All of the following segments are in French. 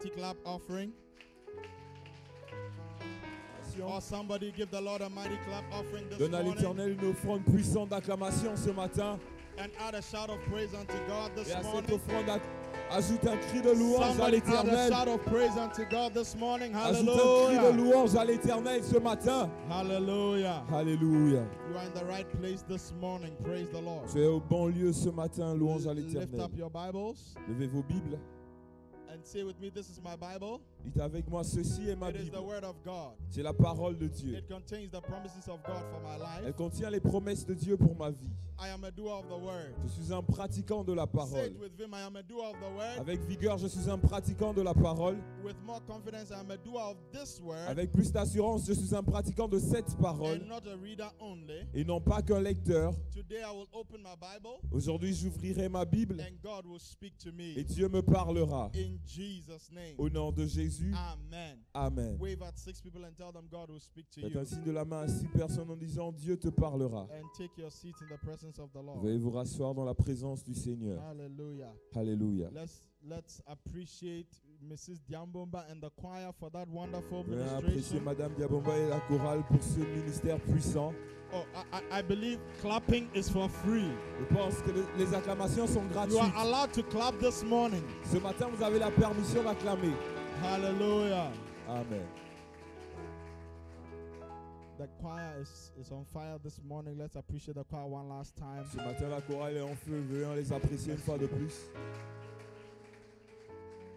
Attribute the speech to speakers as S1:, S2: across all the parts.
S1: clap offering. Or somebody give the Lord a mighty clap offering this
S2: Donne à
S1: morning.
S2: l'Éternel une offrande puissante d'acclamation ce matin.
S1: And add a shout of praise unto God this
S2: Et à cette
S1: morning.
S2: offrande, ajoute un cri de louange à
S1: Somebody add a
S2: l'Éternel.
S1: shout of praise unto God this morning.
S2: Ajoute un cri de
S1: Hallelujah.
S2: louange à l'Éternel ce matin.
S1: Hallelujah.
S2: Alléluia.
S1: You are in the right place this morning. Praise the Lord.
S2: Tu es au bon lieu ce matin. Louange à
S1: Lift
S2: l'Éternel.
S1: up your Bibles
S2: Levez vos Bibles.
S1: and say with me, this is my Bible.
S2: Dites avec moi, ceci est ma
S1: It is
S2: Bible.
S1: the word of God.
S2: C'est la parole de Dieu.
S1: It contains the promises of God for my life.
S2: Elle contient les promesses de Dieu pour ma vie.
S1: I am a doer of the word.
S2: Je suis un pratiquant de la
S1: Say
S2: parole.
S1: it with vim, I am a doer of the word.
S2: Avec vigueur, je suis un pratiquant de la parole.
S1: With more confidence, I am a doer of this word.
S2: Avec plus d'assurance, je suis un pratiquant de cette parole
S1: And not a reader only.
S2: et non pas qu'un lecteur.
S1: Today I will open my Bible
S2: Aujourd'hui, j'ouvrirai ma Bible
S1: and God will speak to
S2: et
S1: me.
S2: Dieu me parlera.
S1: In Jesus' name.
S2: Au nom de Jésus,
S1: Amen.
S2: Amen.
S1: Wave at 6 people and tell them God will speak to
S2: Faites
S1: you.
S2: un signe de la main à 6 personnes en disant Dieu te parlera.
S1: And take your seat in the presence of the
S2: Vous
S1: Lord.
S2: allez vous rasseoir dans la présence du Seigneur.
S1: Hallelujah.
S2: Alléluia.
S1: Let's appreciate Mrs. Diambomba and the choir for that wonderful
S2: Je viens apprécier
S1: ministration.
S2: Madame Diabomba et la chorale pour ce ministère puissant.
S1: Oh, I believe clapping is for free.
S2: Je pense que les acclamations sont
S1: You
S2: gratuites.
S1: are allowed to clap this morning.
S2: Ce matin, vous avez la permission d'acclamer.
S1: Hallelujah.
S2: Amen.
S1: The choir is on fire this morning. Let's appreciate the choir one last time.
S2: Ce matin, la chorale est en feu. Veuillons les apprécier une fois de plus.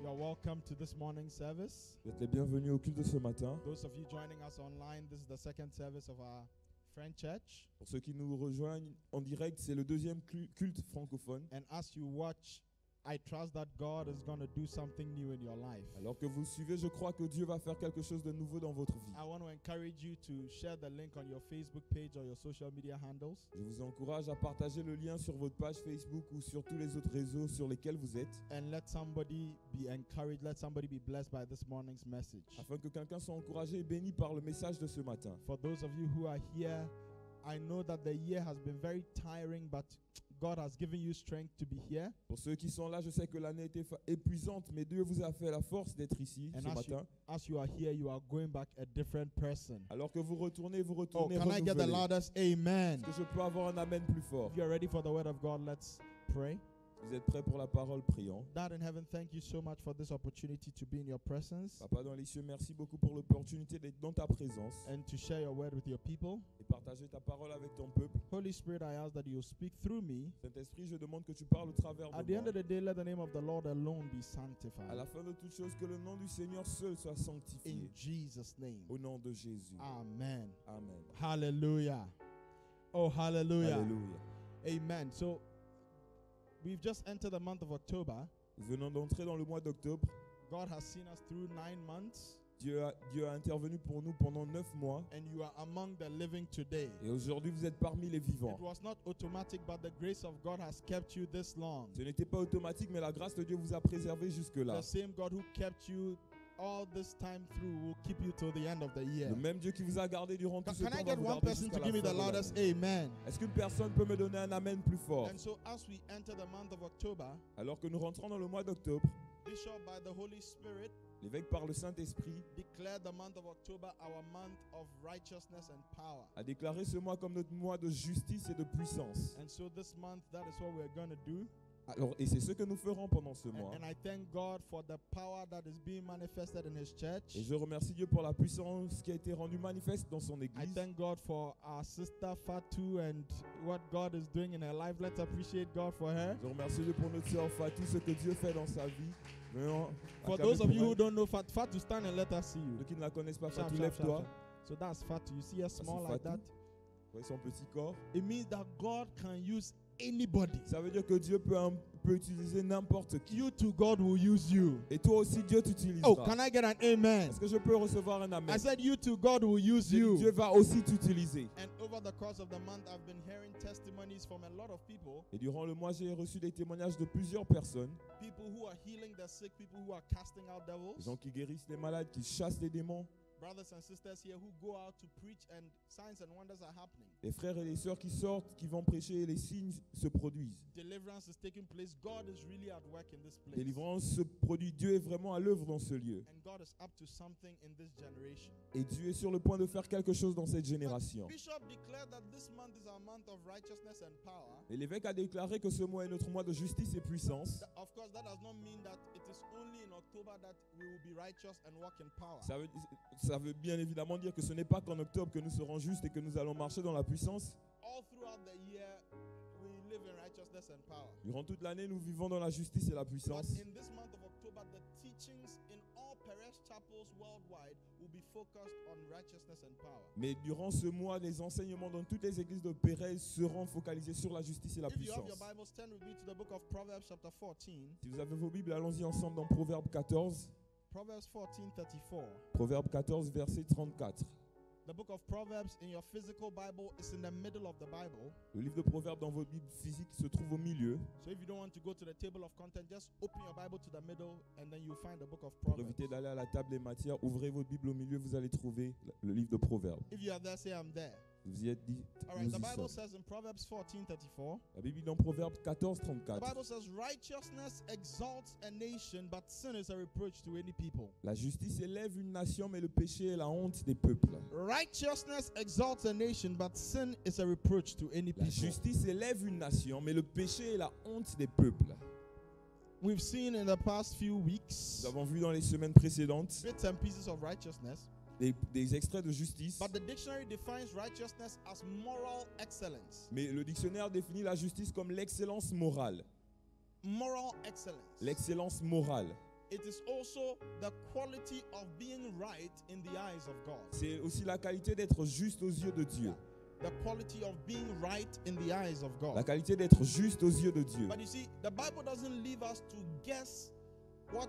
S1: You're welcome to this morning's service.
S2: Vous êtes les bienvenus au culte de ce matin.
S1: Those of you joining us online, this is the second service of our friend church.
S2: Pour ceux qui nous rejoignent en direct, c'est le deuxième culte francophone.
S1: And as you watch, I trust that God is going to do something new in your life.
S2: Alors que vous suivez, je crois que Dieu va faire quelque chose de nouveau dans votre vie.
S1: I want to encourage you to share the link on your Facebook page or your social media handles.
S2: Je vous encourage à partager le lien sur votre page Facebook ou sur tous les autres réseaux sur lesquels vous êtes,
S1: And let somebody be encouraged, let somebody be blessed by this morning's message.
S2: afin que quelqu'un soit encouragé et béni par le message de ce matin.
S1: For those of you who are here, I know that the year has been very tiring, but God has given you strength to be here.
S2: Pour ceux qui sont là, je sais que l'année était épuisante, mais Dieu vous a fait la force d'être ici
S1: And
S2: ce matin.
S1: as you are here, you are going back a different person.
S2: Alors que vous retournez
S1: Oh, can I get the
S2: renouvelé.
S1: loudest amen?
S2: Est-ce que je peux avoir un amen plus fort?
S1: If you're ready for the word of God, let's pray.
S2: Vous êtes prêts pour la parole? Prions.
S1: Dad in heaven, thank you so much for this opportunity to be in your presence
S2: Papa dans les cieux, merci beaucoup pour l'opportunité d'être dans ta présence
S1: and to share your word with your people.
S2: et partager ta parole avec ton peuple.
S1: Holy Spirit, I ask that you speak through me.
S2: Saint-Esprit, je demande que tu parles au travers
S1: At
S2: de
S1: the end
S2: moi.
S1: of the day, let the name of the Lord alone be
S2: À
S1: sanctified.
S2: la fin de toute chose, que le nom du Seigneur seul soit
S1: In
S2: sanctifié.
S1: Jesus' name.
S2: Au nom de Jésus.
S1: Amen.
S2: Amen.
S1: Hallelujah. Oh, hallelujah.
S2: Alléluia.
S1: Amen. So, we've just entered the month of October.
S2: Nous venons d'entrer dans le mois d'octobre.
S1: God has seen us through 9 months,
S2: Dieu a intervenu pour nous pendant 9 mois.
S1: and you are among the living today.
S2: Et aujourd'hui, vous êtes parmi les vivants.
S1: It was not automatic, but the grace of God has kept you this long.
S2: Ce n'était pas automatique, mais la grâce de Dieu vous a préservé jusque-là.
S1: The same God who kept you all this time through will keep you till the end of the year.
S2: Le même Dieu qui vous a gardé durant tout ce
S1: Can
S2: temps
S1: I
S2: va
S1: get
S2: vous
S1: one
S2: garder
S1: person
S2: jusqu'à
S1: to
S2: la
S1: give me
S2: fin
S1: the
S2: de l'année.
S1: loudest amen?
S2: Est-ce qu'une personne peut me donner un amen plus fort?
S1: And so, as we enter the month of October,
S2: Alors que nous rentrons dans le mois d'octobre,
S1: Bishop, by the Holy Spirit,
S2: l'évêque par le Saint-Esprit
S1: declared the month of October our month of righteousness and power.
S2: a déclaré ce mois comme notre mois de justice et de puissance.
S1: And so this month, that is what we're going to do.
S2: Alors, et c'est ce que nous ferons pendant ce mois.
S1: And I thank God for the power that is being manifested in His church.
S2: Et je remercie Dieu pour la puissance qui a été rendue manifeste dans son
S1: I
S2: église.
S1: thank God for our sister Fatu and what God is doing in her life. Let's appreciate God for her.
S2: Je remercie Dieu pour notre sœur Fatou, ce que Dieu fait dans sa vie. Venons
S1: For
S2: acclamer
S1: those of
S2: pour
S1: you who
S2: elle.
S1: don't know Fatu, stand and let us see you.
S2: Ceux qui ne la connaissent pas,
S1: Sharp,
S2: Fatou,
S1: sharp, sharp,
S2: lève-toi.
S1: sharp. So that's Fatu. You see her
S2: c'est
S1: small like
S2: Fatou.
S1: that?
S2: Voyez son petit corps.
S1: It means that God can use anybody.
S2: Ça veut dire que Dieu peut utiliser n'importe qui.
S1: You too, God will use you.
S2: Et toi aussi, Dieu t'utilisera.
S1: Oh, can I get an amen?
S2: Est-ce que je peux recevoir un amen?
S1: I said you too, God will use
S2: Dieu
S1: you.
S2: va aussi t'utiliser.
S1: And over the course of the month, I've been hearing testimonies from a lot of people.
S2: Et durant le mois, j'ai reçu des témoignages de plusieurs personnes.
S1: People who are healing the sick, people who are casting out
S2: Des
S1: devils.
S2: gens qui guérissent les malades, qui chassent les démons.
S1: brothers and sisters here who go out to preach and signs and wonders are happening.
S2: Les frères et les sœurs qui sortent, qui vont prêcher, et les signes se produisent.
S1: Deliverance is taking place. God is really at work in this place.
S2: Délivrance se produit. Dieu est vraiment à l'œuvre dans ce lieu.
S1: And God is up to something in this generation.
S2: Et Dieu est sur le point de faire quelque chose dans cette génération.
S1: Bishop declared that this month is our month of righteousness and power.
S2: Et l'évêque a déclaré que ce mois est notre mois de justice et puissance.
S1: Of course, that does not mean that it is only in October that we will be righteous and walk in power.
S2: Ça veut bien évidemment dire que ce n'est pas qu'en octobre que nous serons justes et que nous allons marcher dans la puissance.
S1: All throughout the year, we live in righteousness and power.
S2: Durant toute l'année, nous vivons dans la justice et la
S1: But
S2: puissance.
S1: in this month of October, the teachings in all Perez chapels worldwide will be focused on righteousness and power.
S2: Mais durant ce mois, les enseignements dans toutes les églises de Pérez seront focalisés sur la justice et la
S1: If you have
S2: puissance.
S1: your Bibles, turn with me to the book of Proverbs chapter 14.
S2: Si vous avez vos Bibles, allons-y ensemble dans Proverbe 14.
S1: Proverbs 14:34.
S2: Proverbe 14, verset 34.
S1: The book of Proverbs in your physical Bible is in the middle of the Bible.
S2: Le livre de Proverbes dans votre Bible physique se trouve au milieu.
S1: So if you don't want to go to the table of content, just open your Bible to the middle and then you'll find the book of
S2: Pour
S1: Proverbs.
S2: éviter d'aller à la table des matières, ouvrez votre Bible au milieu, vous allez trouver le livre de Proverbes.
S1: If you are there, say I'm there.
S2: Vous y êtes dit,
S1: All right,
S2: nous
S1: the
S2: y
S1: Bible
S2: sommes.
S1: says in Proverbs 14:34,
S2: La Bible dit dans Proverbe 14,
S1: the
S2: 34.
S1: Bible says, righteousness exalts a nation, but sin is a reproach to any people.
S2: La justice élève une nation, mais le péché est la honte des peuples.
S1: Righteousness exalts a nation, but sin is a reproach to any
S2: La
S1: people.
S2: justice élève une nation, mais le péché est la honte des peuples.
S1: We've seen in the past few weeks
S2: Nous avons vu dans les semaines précédentes
S1: bits and pieces of righteousness,
S2: des extraits de justice,
S1: but the dictionary defines righteousness as moral excellence.
S2: mais le dictionnaire définit la justice comme l'excellence morale.
S1: Moral excellence.
S2: L'excellence morale.
S1: It is also the quality of being right in the eyes of God.
S2: C'est aussi la qualité d'être juste aux yeux de Dieu.
S1: The quality of being right in the eyes of
S2: La
S1: God.
S2: qualité d'être juste aux yeux de Dieu.
S1: But you see, the Bible doesn't leave us to guess what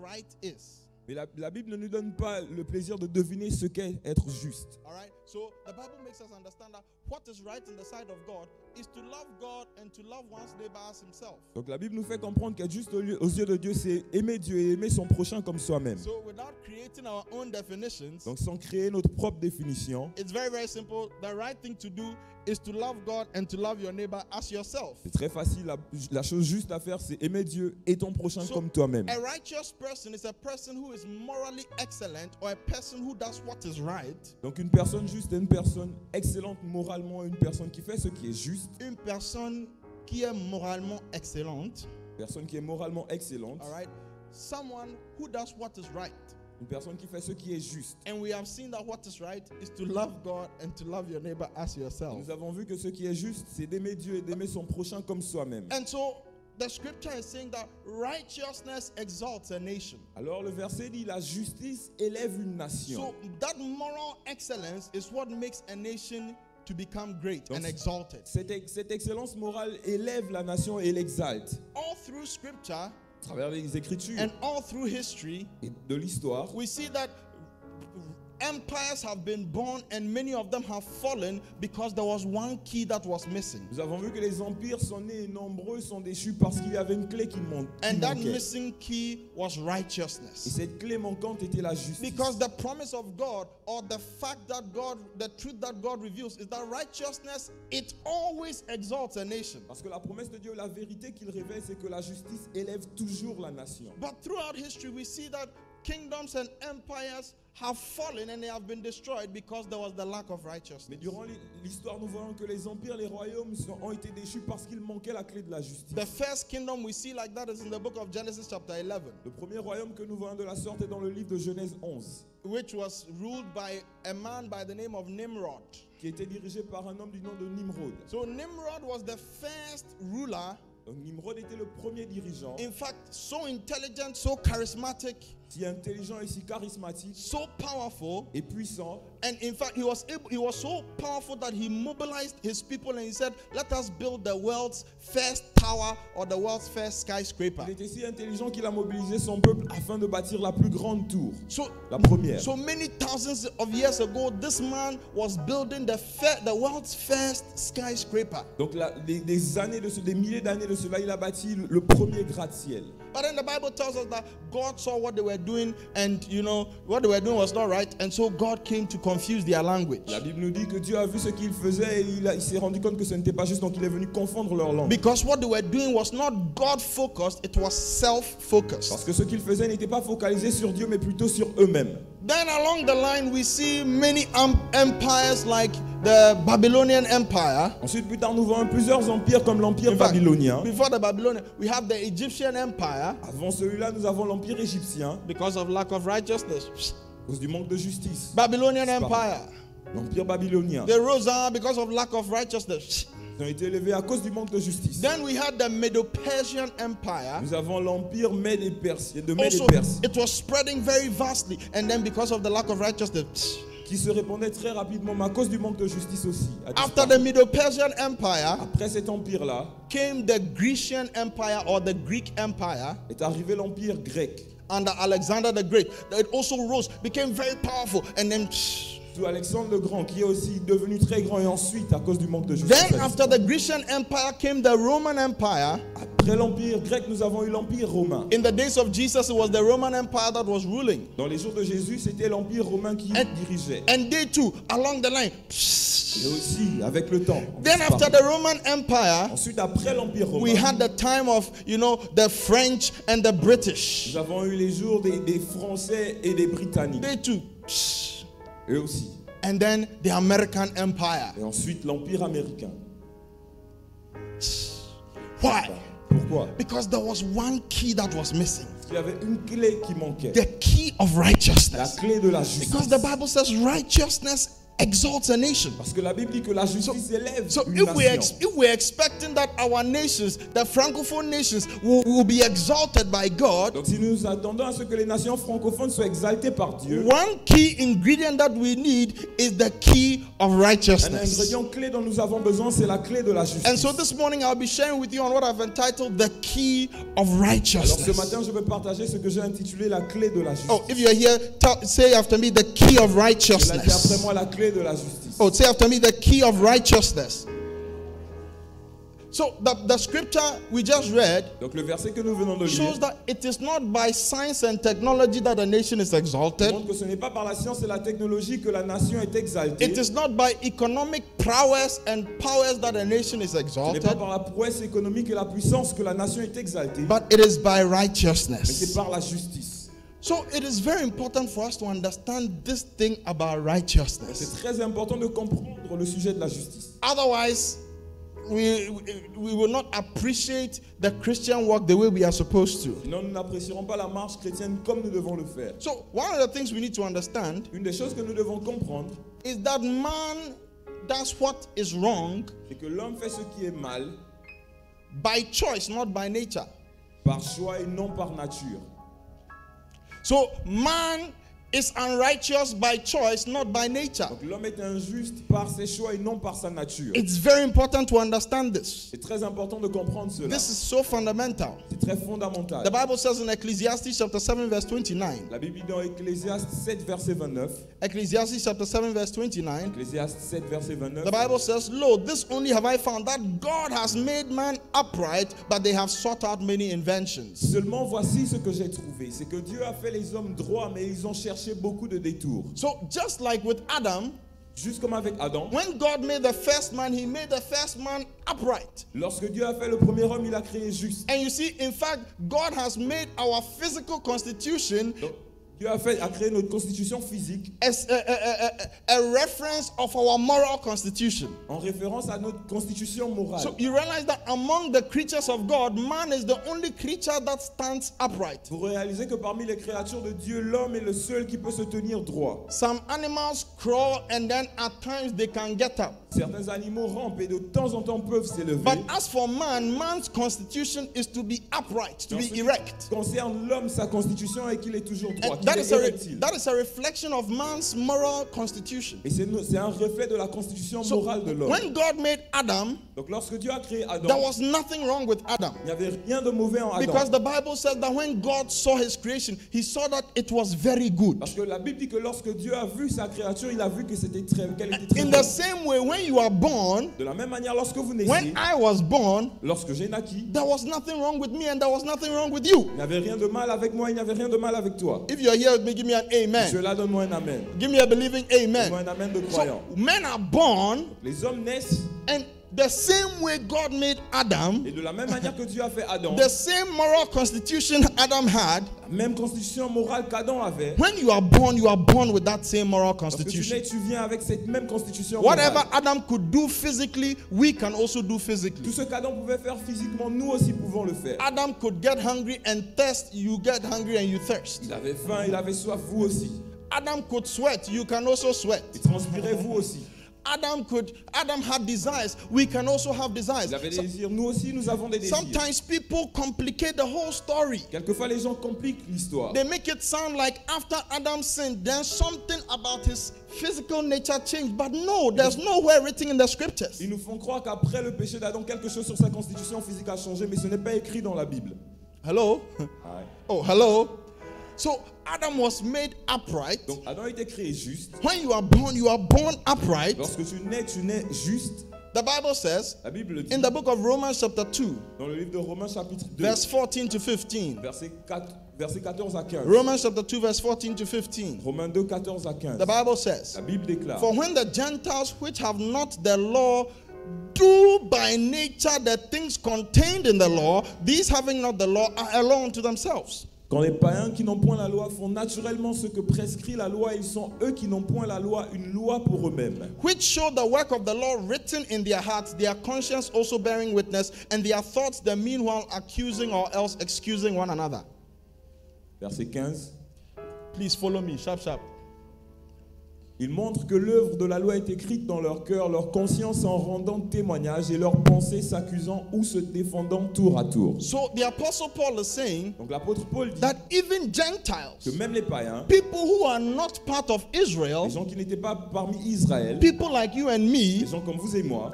S1: right is.
S2: Mais la Bible ne nous donne pas le plaisir de deviner ce qu'est être juste.
S1: All right? So the Bible makes us understand that what is right in the sight of God is to love God and to love one's neighbor as himself.
S2: Donc la Bible nous fait comprendre qu'être juste aux yeux de Dieu, c'est aimer Dieu et aimer son prochain comme soi-même.
S1: So without creating our own definitions,
S2: Donc sans créer notre propre définition,
S1: it's very, very simple. The right thing to do is to love God and to love your neighbor as yourself.
S2: c'est très facile. La chose juste à faire, c'est aimer Dieu et ton prochain
S1: So,
S2: comme toi-même.
S1: A righteous person is a person who is morally excellent or a person who does what is right.
S2: Donc une personne juste est une personne excellente moralement, une personne qui fait ce qui est juste,
S1: Une personne qui est moralement excellente.
S2: une personne qui est moralement excellente,
S1: All right? Someone who does what is right.
S2: une personne qui fait ce qui est juste.
S1: And we have seen that what is right is to love God and to love your neighbor as yourself.
S2: Nous avons vu que ce qui est juste, c'est d'aimer Dieu et d'aimer son prochain comme soi-même.
S1: And so the scripture is saying that righteousness exalts a nation.
S2: Alors le verset dit, la justice élève une nation.
S1: So that moral excellence is what makes a nation to become great
S2: Donc,
S1: and exalted.
S2: Cette excellence morale élève la nation et l'exalte.
S1: All through scripture
S2: À travers les Écritures
S1: and all through history,
S2: et de l'histoire,
S1: we see that empires have been born and many of them have fallen because there was one key that was missing.
S2: nous avons vu que les empires sont nés et nombreux sont déchus parce qu'il y avait une clé qui
S1: And that
S2: manquait.
S1: missing key was
S2: Et
S1: righteousness.
S2: cette clé manquante était la justice.
S1: Because the promise of God, or the fact that God, the truth that God reveals, is that righteousness, it always exalts a nation.
S2: Parce que la promesse de Dieu, la vérité qu'il révèle, c'est que la justice élève toujours la nation.
S1: But throughout history, we see that kingdoms and empires have fallen and they have been destroyed because there was the lack of righteousness.
S2: Mais durant l'histoire, nous voyons que les empires, les royaumes ont été déchus parce qu'il manquait la clé de la justice.
S1: The first kingdom we see like that is in the book of Genesis chapter 11,
S2: Le premier royaume que nous voyons de la sorte est dans le livre de Genèse 11,
S1: which was ruled by a man by the name of Nimrod.
S2: qui était dirigé par un homme du nom de Nimrod.
S1: So Nimrod was the first ruler,
S2: Donc Nimrod était le premier dirigeant,
S1: in fact, so intelligent, so charismatic,
S2: si intelligent et si charismatique
S1: so powerful.
S2: et puissant.
S1: And in fact, he was so powerful that he mobilized his people and he said, let us build the world's first tower or the world's first skyscraper.
S2: Il était si intelligent qu'il a mobilisé son peuple afin de bâtir la plus grande tour,
S1: So,
S2: la première.
S1: so many thousands of years ago, this man was building the world's first skyscraper.
S2: Donc des milliers d'années de cela, il a bâti le premier gratte-ciel.
S1: But then the Bible tells us that God saw what they were were doing, and what they were doing was not right, and so God came to confuse their language.
S2: La Bible nous dit que Dieu a vu ce qu'ils faisaient et il s'est rendu compte que ce n'était pas juste, donc il est venu confondre leur langue.
S1: Because what they were doing was not God-focused, it was self-focused.
S2: Parce que ce qu'ils faisaient n'était pas focalisé sur Dieu, mais plutôt sur eux-mêmes.
S1: Then along the line, we see many empires like the Babylonian Empire.
S2: Ensuite, plus tard, nous voyons plusieurs empires comme l'empire babylonien.
S1: Before the Babylonian, we have the Egyptian Empire.
S2: Avant celui-là, nous avons l'empire égyptien.
S1: Because of lack of righteousness.
S2: À cause du manque de justice.
S1: Babylonian Empire.
S2: L'empire babylonien.
S1: They rose up because of lack of righteousness.
S2: Ils ont été élevés à cause du manque de justice.
S1: Then we had the Medo-Persian Empire.
S2: Nous avons l'empire Mède et Perse, de Mède
S1: Also,
S2: et Perse,
S1: it was spreading very vastly, and then because of the lack of righteousness.
S2: qui se répandait très rapidement, mais à cause du manque de justice aussi.
S1: After the Medo-Persian Empire
S2: Après cet empire-là,
S1: came the Grecian Empire or the Greek Empire
S2: est arrivé l'empire grec.
S1: under Alexander the Great. It also rose, became very powerful, and then
S2: Sous Alexandre le Grand, qui est aussi devenu très grand, et ensuite, à cause du manque de justice.
S1: then after the Grecian Empire came the Roman Empire.
S2: Après l'empire grec, nous avons eu l'empire romain.
S1: In the days of Jesus, it was the Roman Empire that was ruling.
S2: Dans les jours de Jésus, c'était l'empire romain qui dirigeait.
S1: And they too, along the line.
S2: Et aussi, avec le temps.
S1: Then after the Roman Empire,
S2: Ensuite, après l'empire romain,
S1: we had the time of, the French and the British.
S2: nous avons eu les jours des Français et des Britanniques.
S1: They too.
S2: Eux aussi.
S1: And then the American Empire.
S2: Et ensuite, l'empire américain.
S1: Why?
S2: Pourquoi?
S1: Because there was one key that was missing.
S2: Parce qu'il y avait une clé qui manquait.
S1: The key of
S2: La
S1: righteousness.
S2: clé de la justice.
S1: Because the Bible says righteousness exalts a nation.
S2: Parce que la Bible dit que la justice élève
S1: So
S2: une
S1: if
S2: nation.
S1: we're expecting that our nations, the francophone nations, will be exalted by God,
S2: Donc si nous attendons à ce que les nations francophones soient exaltées par Dieu,
S1: one key ingredient that we need is the key of
S2: un
S1: righteousness.
S2: ingrédient clé dont nous avons besoin, c'est la clé de la justice.
S1: And so this morning I'll be sharing with you on what I've entitled the key of
S2: Alors ce
S1: righteousness.
S2: matin, je vais partager ce que j'ai intitulé la clé de la justice.
S1: Oh, if you're here, say after me the key of
S2: Cela dit après
S1: righteousness.
S2: moi la clé de la justice.
S1: Oh, say after me the key of righteousness. So the scripture we just read
S2: Donc le verset que nous venons de lire
S1: shows that it is not by science and technology that a nation is exalted.
S2: montre que ce n'est pas par la science et la technologie que la nation est exaltée.
S1: It is not by economic prowess and powers that a nation is
S2: Ce n'est
S1: exalted,
S2: pas par la prouesse économique et la puissance que la nation est exaltée,
S1: but it is by
S2: mais c'est
S1: righteousness.
S2: par la justice.
S1: So it is very important for us to understand this thing about
S2: C'est
S1: righteousness.
S2: très important de comprendre le sujet de la justice.
S1: Otherwise, we will not appreciate the Christian work the way we are supposed to.
S2: Sinon, nous n'apprécierons pas la marche chrétienne comme nous devons le faire.
S1: So one of the things we need to understand
S2: Une des choses que nous devons comprendre,
S1: is that man does what is wrong
S2: c'est que l'homme fait ce qui est mal
S1: by choice, not by nature.
S2: par choix et non par nature.
S1: So man is unrighteous by choice, not by nature.
S2: Donc l'homme est injuste par ses choix et non par sa nature.
S1: It's very important to understand this.
S2: C'est très important de comprendre cela.
S1: This is so fundamental.
S2: C'est très fondamental.
S1: The Bible says in Ecclesiastes chapter 7 verse 29.
S2: La Bible dit dans Ecclésiaste 7 verset 29.
S1: Ecclesiastes chapter 7 verse 29.
S2: Ecclésiaste 7 verset 29.
S1: The Bible says, "Lo, this only have I found, that God has made man upright, but they have sought out many inventions."
S2: Seulement voici ce que j'ai trouvé, c'est que Dieu a fait les hommes droits, mais ils ont cherché beaucoup de détours.
S1: So just like with Adam,
S2: Juste comme avec Adam,
S1: when God made the first man, he made the first man upright.
S2: lorsque Dieu a fait le premier homme, il a créé juste.
S1: And you see, in fact, God has made our physical constitution
S2: Donc, Dieu a créé notre constitution physique
S1: as a reference of our moral constitution.
S2: en référence à notre constitution morale.
S1: So you realize that among the creatures of God, man is the only creature that stands upright.
S2: Vous réalisez que parmi les créatures de Dieu, l'homme est le seul qui peut se tenir droit.
S1: Some animals crawl and then at times they can get up.
S2: Certains animaux rampent et de temps en temps peuvent s'élever.
S1: But as for man, man's constitution is to be upright, to
S2: Mais en
S1: be
S2: ce qui
S1: erect.
S2: concerne l'homme, sa constitution est qu'il est toujours droit.
S1: And That
S2: est
S1: is,
S2: érectile.
S1: that is a reflection of man's moral constitution.
S2: Et c'est un reflet de la constitution
S1: So
S2: morale de l'homme.
S1: when God made Adam,
S2: Donc lorsque Dieu a créé
S1: there
S2: Adam,
S1: was nothing wrong with Adam.
S2: il n'y avait rien de mauvais en
S1: Because
S2: Adam.
S1: the Bible says that when God saw his creation, he saw that it was very good.
S2: Parce que la Bible dit que lorsque Dieu a vu sa créature, il a vu que qu'elle était très
S1: In
S2: bonne.
S1: the same way, when you are born,
S2: De la même manière, lorsque vous
S1: when
S2: naissiez,
S1: I was born,
S2: lorsque j'ai naquis,
S1: there was nothing wrong with me and there was nothing wrong with you.
S2: il n'y avait rien de mal avec moi, il n'y avait rien de mal avec toi.
S1: If you're here with me, give me an
S2: Je
S1: amen.
S2: là, donne-moi un amen.
S1: Give me a believing
S2: Donne-moi
S1: amen.
S2: un amen de croyant.
S1: So men are born,
S2: Les hommes naissent,
S1: and the same way God made Adam,
S2: et de la même manière que Dieu a fait Adam,
S1: the same moral constitution Adam had,
S2: la même constitution morale qu'Adam avait.
S1: when you are born with that same moral
S2: Lorsque tu
S1: constitution.
S2: nais, tu viens avec cette même constitution
S1: Whatever
S2: morale.
S1: Adam could do physically, we can also do physically.
S2: Tout ce qu'Adam pouvait faire physiquement, nous aussi pouvons le faire.
S1: Adam could get hungry and thirst, you get hungry and you thirst.
S2: Il avait faim, il avait soif, vous aussi.
S1: Adam could sweat, you can also sweat.
S2: Il transpirait, vous aussi.
S1: Adam had desires, we can also have desires.
S2: Il avait des désirs, nous aussi, nous avons des désirs.
S1: Sometimes people complicate the whole story.
S2: Quelquefois, les gens compliquent l'histoire.
S1: They make it sound like after Adam sinned, then something about his physical nature changed. But no, there's nowhere written in the scriptures.
S2: Ils nous font croire qu'après le péché d'Adam, quelque chose sur sa constitution physique a changé, mais ce n'est pas écrit dans la Bible.
S1: Hello?
S2: Ouais.
S1: Oh, hello? So Adam was made upright.
S2: Donc Adam a été créé juste.
S1: When you are born upright.
S2: Lorsque tu nais juste.
S1: The Bible says
S2: La Bible dit
S1: in the book of Romans chapter 2,
S2: dans le livre de Romains chapitre 2,
S1: verse 14 to 15.
S2: Verset 14 à 15.
S1: Romans chapter 2, verse 14 to 15.
S2: Romains 2, 14 à 15.
S1: The Bible says,
S2: La Bible déclare.
S1: for when the Gentiles which have not the law do by nature the things contained in the law, these having not the law are a law unto themselves.
S2: Quand les païens qui n'ont point la loi font naturellement ce que prescrit la loi, ils sont eux qui n'ont point la loi, une loi pour eux-mêmes.
S1: Which show the work of the law written in their hearts, their conscience also bearing witness, and their thoughts the meanwhile accusing or else excusing one another.
S2: Verset 15.
S1: Please follow me, sharp, sharp.
S2: Ils montrent que l'œuvre de la loi est écrite dans leur cœur, leur conscience en rendant témoignage et leurs pensées s'accusant ou se défendant tour à tour.
S1: So the apostle Paul is saying
S2: Donc l'apôtre Paul dit
S1: that even
S2: que
S1: Gentiles,
S2: même les païens,
S1: people who are not part of Israel,
S2: les gens qui n'étaient pas parmi Israël,
S1: people like you and me,
S2: les gens comme vous et moi,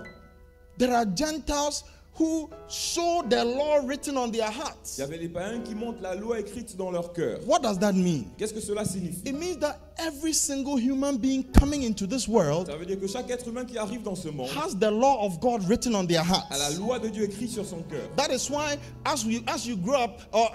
S1: there are Gentiles who saw the law written on their
S2: il
S1: hearts.
S2: y avait les païens qui montrent la loi écrite dans leur cœur.
S1: What does that mean?
S2: Qu'est-ce que cela signifie?
S1: It means that every single human being coming into this world
S2: Ça veut dire que chaque être humain qui arrive dans ce monde
S1: has the law of God written on their
S2: a la
S1: hearts.
S2: loi de Dieu écrite sur son cœur.
S1: That is why as you grow up, or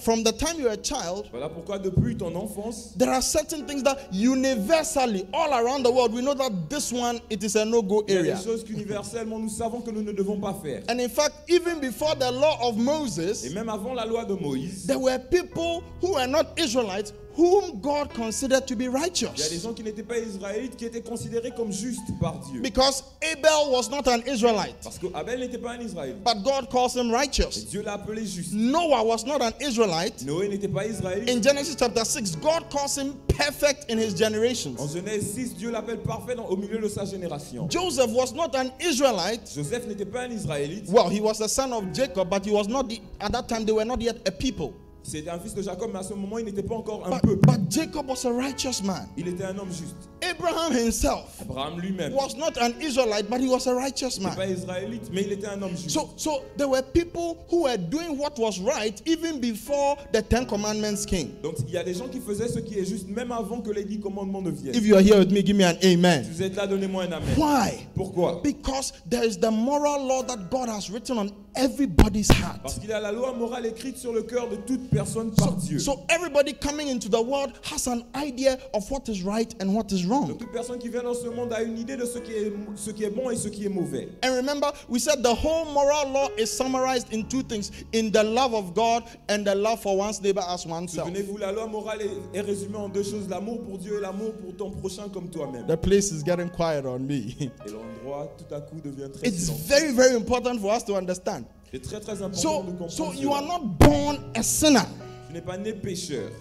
S1: from the time you're a child,
S2: Voilà pourquoi depuis ton enfance,
S1: there are certain things that universally all around the world we know that this one, it is a no-go
S2: il y a
S1: area.
S2: des choses qu'universellement nous savons que nous ne devons pas faire.
S1: And in fact, even before the law of
S2: Et
S1: Moses,
S2: même avant la loi de Moïse,
S1: there were people who were not Israelites whom God considered to be
S2: il y a des
S1: righteous.
S2: gens qui n'étaient pas israélites qui étaient considérés comme justes par Dieu.
S1: Because Abel was not an Israelite,
S2: Parce qu'Abel n'était pas un Israélite.
S1: but God calls him
S2: Et
S1: righteous.
S2: Dieu l'a appelé juste.
S1: Noah was not an Israelite.
S2: Noé n'était pas israélite.
S1: In Genesis chapter 6, God calls him perfect in his
S2: En
S1: generations.
S2: Genèse 6, Dieu l'appelle parfait au milieu de sa génération.
S1: Joseph was not an Israelite.
S2: Joseph n'était pas un israélite.
S1: Well, he was the son of Jacob, but he was not, at that time, they were not yet a people.
S2: C'était un fils de Jacob, mais à ce moment, il n'était pas encore un peuple.
S1: But Jacob was a righteous man.
S2: Il était un homme juste.
S1: Abraham himself
S2: Abraham lui-même
S1: was not an Israelite, but he was a righteous
S2: n'était pas
S1: man.
S2: israélite, mais il était un homme juste.
S1: So there were people who were doing what was right even before the Ten Commandments came.
S2: Donc il y a des gens qui faisaient ce qui est juste même avant que les 10 commandements ne viennent.
S1: If you are here with me, give me an
S2: Si
S1: amen.
S2: vous êtes là, donnez-moi un amen.
S1: Why?
S2: Pourquoi?
S1: Because there is the moral law that God has written on everybody's heart.
S2: Parce qu'il y a la loi morale écrite sur le cœur de toute personne par Dieu.
S1: So everybody coming into the world has an idea of what is right and what is
S2: Donc
S1: wrong.
S2: toute personne qui vient dans ce monde a une idée de ce qui est bon et ce qui est mauvais.
S1: And remember, we said the whole moral law is summarized in two things: in the love of God and the love for one's neighbor as oneself.
S2: Souvenez-vous, la loi morale est résumée en deux choses, l'amour pour Dieu et l'amour pour ton prochain comme toi-même.
S1: The place is getting quiet on me.
S2: Et l'endroit tout à coup devient très
S1: It's
S2: silencieux.
S1: very, very important for us to understand.
S2: C'est très très important
S1: So,
S2: de comprendre
S1: so you are
S2: cela.
S1: not born a sinner.
S2: Tu n'es pas né pécheur.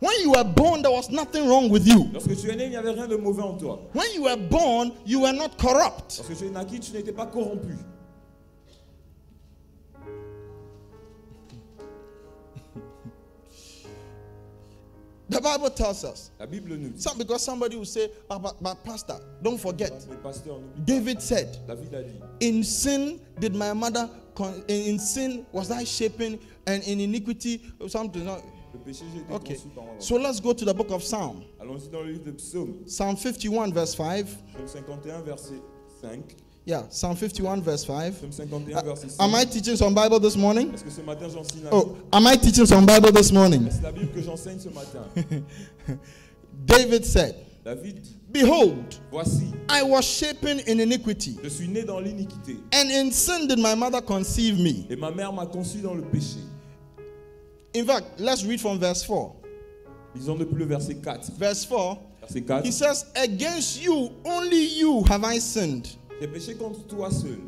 S1: When you were born, there was nothing wrong with you.
S2: Lorsque tu es né, il n'y avait rien de mauvais en toi.
S1: When you were born, you were not corrupt.
S2: Lorsque tu es naquis, tu n'étais pas corrompu.
S1: The Bible tells us.
S2: La Bible nous dit.
S1: Because somebody will say, but pastor, don't forget.
S2: Mais pasteur, n'oublie pas.
S1: David said,
S2: David a dit.
S1: in sin did my mother, in sin was I shapen, and in iniquity something.
S2: Le péché, j'ai été
S1: Okay.
S2: conçu par ma maman.
S1: So let's go to the book of Psalm.
S2: Allons-y dans le livre de Psaume.
S1: Psalm 51 verse 5.
S2: Psaume 51, verset 5.
S1: Yeah, Psalm 51 verse 5.
S2: Psaume 51, verset 5.
S1: Am I teaching some Bible this morning?
S2: Parce que ce matin, j'enseigne la
S1: Oh, am I teaching some Bible this morning?
S2: C'est la Bible que j'enseigne ce matin.
S1: David said,
S2: David dit,
S1: behold,
S2: voici,
S1: I was shapen in iniquity,
S2: je suis né dans l'iniquité,
S1: and in sin did my mother conceive me.
S2: et ma mère m'a conçu dans le péché.
S1: In fact, let's read from verse 4.
S2: Lisons depuis le verset 4.
S1: Verse 4,
S2: Verset 4.
S1: he says, against you, only you have I sinned,
S2: J'ai péché contre toi seul,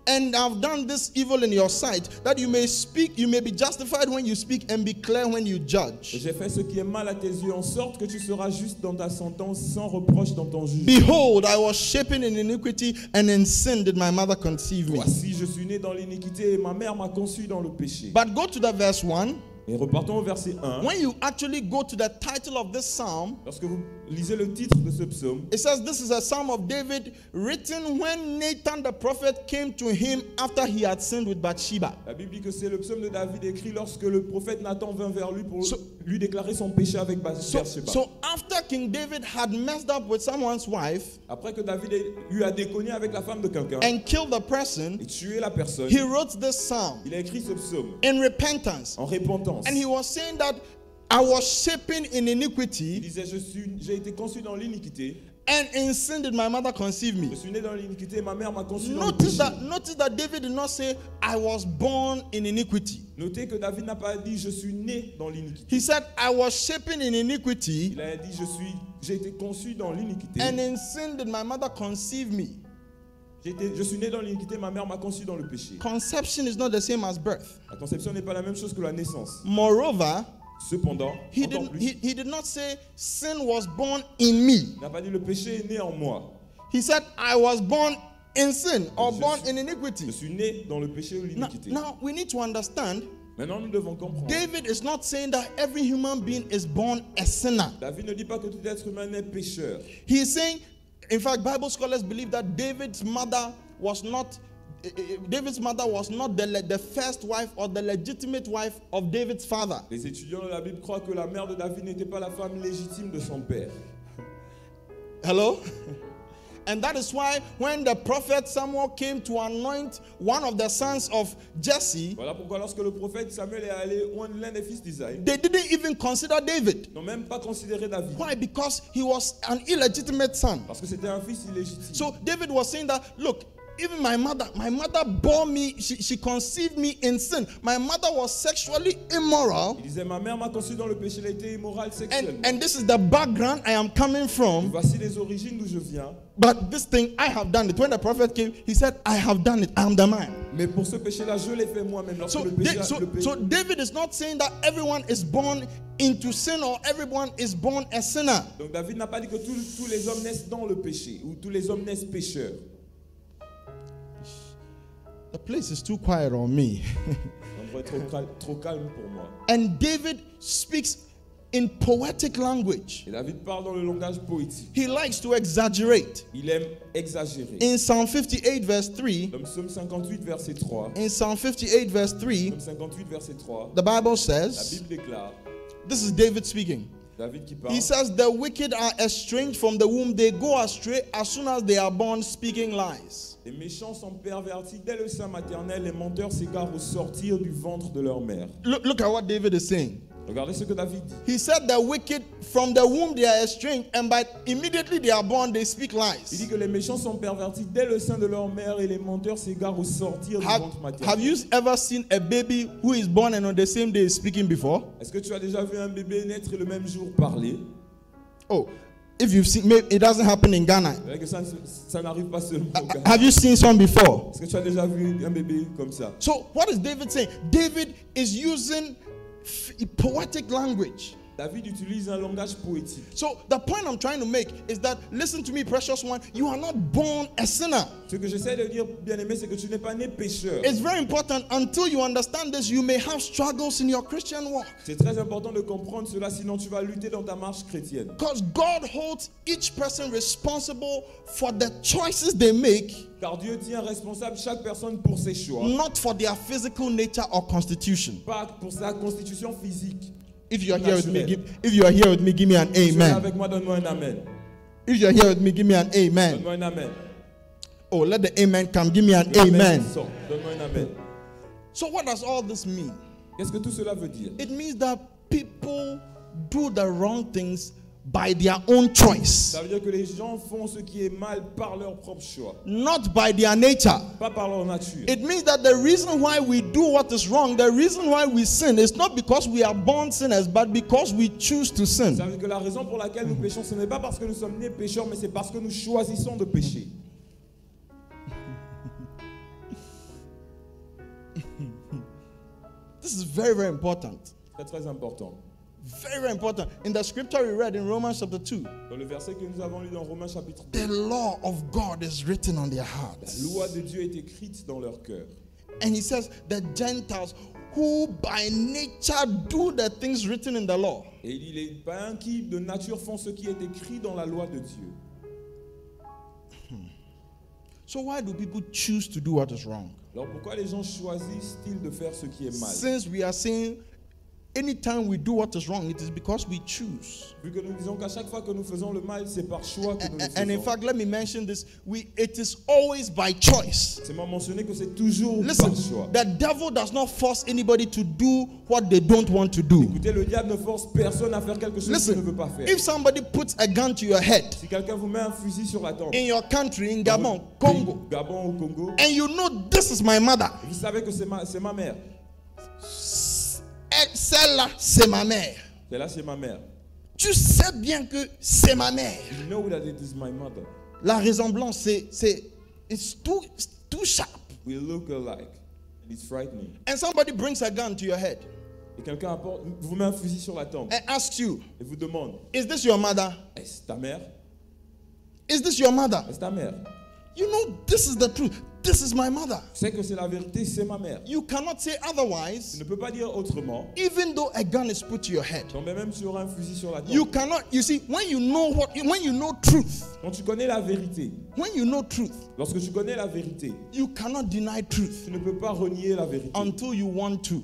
S1: and I've done this evil in your sight, that you may speak, you may be justified when you speak, and be clear when you
S2: et
S1: judge.
S2: j'ai fait ce qui est mal à tes yeux, en sorte que tu seras juste dans ta sentence, sans reproche dans ton jugement.
S1: Behold, I was shapen in iniquity, and in sin did my mother conceive me.
S2: Voici, je suis né dans l'iniquité, et ma mère m'a conçu dans le péché.
S1: But go to the verse 1.
S2: Et repartons au verset 1.
S1: When you actually go to the title of this psalm,
S2: Lorsque vous lisez le titre de ce psaume,
S1: it says this is a psalm of David written when Nathan the prophet came to him after he had sinned with Bathsheba.
S2: la Bible dit que c'est le psaume de David écrit lorsque le prophète Nathan vint vers lui pour
S1: So-
S2: lui déclarer son péché avec Bathsheba.
S1: So after King David had messed up with someone's wife
S2: Après que David ait eu à déconner avec la femme de quelqu'un
S1: and killed the person,
S2: et tué la personne,
S1: he wrote this psalm
S2: il a écrit ce psaume
S1: in repentance.
S2: en repentance.
S1: And he was saying that I was shapen in
S2: Il
S1: iniquity,
S2: disait, j'ai été conçu dans l'iniquité,
S1: and in sin did my mother conceive
S2: je
S1: me.
S2: suis né dans l'iniquité et ma mère m'a conçu dans le
S1: Notice
S2: péché.
S1: that David did not say, I was born in iniquity.
S2: Notez que David n'a pas dit je suis né dans l'iniquité.
S1: He said, I was shapen in iniquity,
S2: Il a dit j'ai été conçu dans l'iniquité.
S1: and in sin did my mother conceive me.
S2: Je suis né dans l'iniquité, ma mère m'a conçu dans le péché.
S1: Conception is not the same as birth.
S2: La conception n'est pas la même chose que la naissance.
S1: Moreover,
S2: Cependant,
S1: he
S2: encore
S1: did,
S2: plus,
S1: he did not say sin was born in me.
S2: il n'a pas dit le péché est né en moi.
S1: He said, I was born in sin or
S2: Je
S1: born
S2: suis-
S1: in
S2: Je
S1: iniquity.
S2: suis né dans le péché ou
S1: Now,
S2: l'iniquité.
S1: now we need to understand,
S2: Maintenant, nous devons comprendre.
S1: David is not saying that every human being is born a sinner.
S2: David ne dit pas que tout être humain est pécheur.
S1: He is saying, in fact, Bible scholars believe that David's mother was not the first wife or the legitimate wife of David's father.
S2: Les étudiants de la Bible croient que la mère de David n'était pas la femme légitime de son père.
S1: Hello? And that is why when the prophet Samuel came to anoint one of the sons of Jesse,
S2: Voilà pourquoi lorsque le prophète Samuel est allé oindre l'un des fils d'Isaïe,
S1: they didn't even consider David.
S2: ils n'ont même pas considéré David.
S1: Why? Because he was an illegitimate son.
S2: Parce que c'était un fils illégitime.
S1: So David was saying that, look, even my mother bore me, she conceived me in sin. My mother was sexually immoral.
S2: Il disait, ma mère m'a conçu dans le péché, elle a été immorale sexuellement.
S1: And this is the background I am coming from.
S2: Voici les origines d'où je viens.
S1: But this thing, I have done it. When the prophet came, he said, I have done it. I am the man.
S2: Mais pour ce péché-là, je l'ai fait moi-même. Lorsque
S1: So,
S2: le péché,
S1: so David is not saying that everyone is born into sin or everyone is born a sinner.
S2: Donc David n'a pas dit que tous les hommes naissent dans le péché ou tous les hommes naissent pécheurs.
S1: The place is too quiet on me.
S2: L'endroit est trop calme pour moi.
S1: And David speaks in poetic language.
S2: Et David parle dans le langage poétique.
S1: He likes to exaggerate.
S2: Il aime exagérer.
S1: In Psalm 58 verse 3,
S2: Dans Psaume 58, verset 3.
S1: in Psalm 58 verse 3,
S2: Psaume 58, verset 3.
S1: the Bible
S2: La
S1: says,
S2: Bible déclare,
S1: this is David speaking.
S2: David qui parle,
S1: He says, the wicked are estranged from the womb. They go astray as soon as they are born, speaking lies.
S2: les méchants sont pervertis dès le sein maternel, les menteurs s'égarent au sortir du ventre de leur mère.
S1: Look at what David is saying.
S2: Regardez ce que David dit.
S1: He said the wicked from the womb they are estranged, and by immediately they are born, they speak
S2: Il
S1: lies.
S2: dit que les méchants sont pervertis dès le sein de leur mère et les menteurs s'égarent au sortir du ventre maternel.
S1: Have you ever seen a baby who is born and on the same day is speaking before?
S2: Est-ce que tu as déjà vu un bébé naître et le même jour parler?
S1: Oh, if you've seen, maybe it doesn't happen in Ghana.
S2: C'est vrai que ça n'arrive pas seulement au Ghana.
S1: Have you seen some before?
S2: Est-ce que tu as déjà vu un bébé comme ça?
S1: So what is David saying? David is using poetic language.
S2: David utilise un langage poétique.
S1: So the point I'm trying to make is that, listen to me, precious one, you are not born a sinner.
S2: Ce que j'essaie de dire, bien-aimé, c'est que tu n'es pas né pécheur.
S1: It's very important. Until you understand this, you may have struggles in your Christian walk.
S2: C'est très important de comprendre cela, sinon tu vas lutter dans ta marche chrétienne.
S1: Because God holds each person responsible for the choices they make,
S2: Car Dieu tient responsable chaque personne pour ses choix,
S1: not for their physical nature or constitution.
S2: pas pour sa constitution physique.
S1: If you are here with me, if you are here with me, give me an
S2: Si tu es
S1: amen.
S2: avec moi, donne-moi un amen.
S1: If you are here with me, give me an amen.
S2: Donne-moi un amen.
S1: Oh, let the amen come. Give me an
S2: Le
S1: amen.
S2: sort. Donne-moi un amen.
S1: So what does all this mean?
S2: Qu'est-ce que tout cela veut dire?
S1: It means that people do the wrong things by their own choice,
S2: Ça veut dire que les gens font ce qui est mal par leur propre choix,
S1: not by their nature.
S2: pas par leur nature.
S1: It means that the reason why we do what is wrong, the reason why we sin, is not because we are born sinners, but because we choose to sin.
S2: Ça veut dire que la raison pour laquelle nous péchons, ce n'est pas parce que nous sommes nés pécheurs, mais c'est parce que nous choisissons de pécher.
S1: This is very, very important.
S2: Très très important.
S1: Very, very important. In the scripture we read in Romans chapter 2,
S2: Dans le verset que nous avons lu dans Romains chapitre 2,
S1: the law of God is written on their
S2: la
S1: hearts.
S2: loi de Dieu est écrite dans leur cœur.
S1: And he says, the Gentiles who by nature do the things written in the law.
S2: Et il dit, les païens qui de nature font ce qui est écrit dans la loi de Dieu.
S1: So why do people choose to do what is wrong?
S2: Alors pourquoi les gens choisissent-ils de faire ce qui est mal?
S1: Since we are saying anytime we do what is wrong, it is because we choose.
S2: Vu que nous disons qu'à chaque fois que nous faisons le mal, c'est par choix que nous le
S1: And in
S2: faisons.
S1: fact, let me mention this. It is always by choice.
S2: C'est mentionné que c'est toujours
S1: Listen,
S2: par choix.
S1: the devil does not force anybody to do what they don't want to do.
S2: Écoutez, le diable ne force personne à faire quelque chose qu'il ne veut
S1: Listen,
S2: pas faire.
S1: if somebody puts a gun to your head
S2: Si quelqu'un vous met un fusil sur la tempe,
S1: in your country, in
S2: dans
S1: Gabon,
S2: votre
S1: Congo,
S2: pays, Gabon ou Congo,
S1: and you know this is my mother,
S2: vous savez que c'est ma mère.
S1: celle-là, c'est ma mère.
S2: Celle-là, c'est ma mère.
S1: Tu sais bien que c'est ma mère.
S2: You know that it is my mother.
S1: La ressemblance, it's too sharp.
S2: We look alike. And it's frightening.
S1: And somebody brings a gun to your head
S2: Et quelqu'un vous met un fusil sur la tempe
S1: and asks you,
S2: et vous demande,
S1: is this your mother?
S2: est-ce ta mère?
S1: Is this your mother?
S2: Est-ce ta mère?
S1: You know this is the truth. This is my mother.
S2: Tu sais que c'est la vérité, c'est ma mère.
S1: You cannot say
S2: Tu
S1: otherwise,
S2: ne peux pas dire autrement.
S1: even though a gun is put to your head.
S2: Donc même si tu auras un fusil sur la
S1: You
S2: tempe,
S1: cannot, you see, when you know truth,
S2: quand tu connais la vérité,
S1: when you know truth,
S2: lorsque tu connais la vérité,
S1: you cannot deny truth
S2: tu ne peux pas renier la vérité.
S1: until you want to.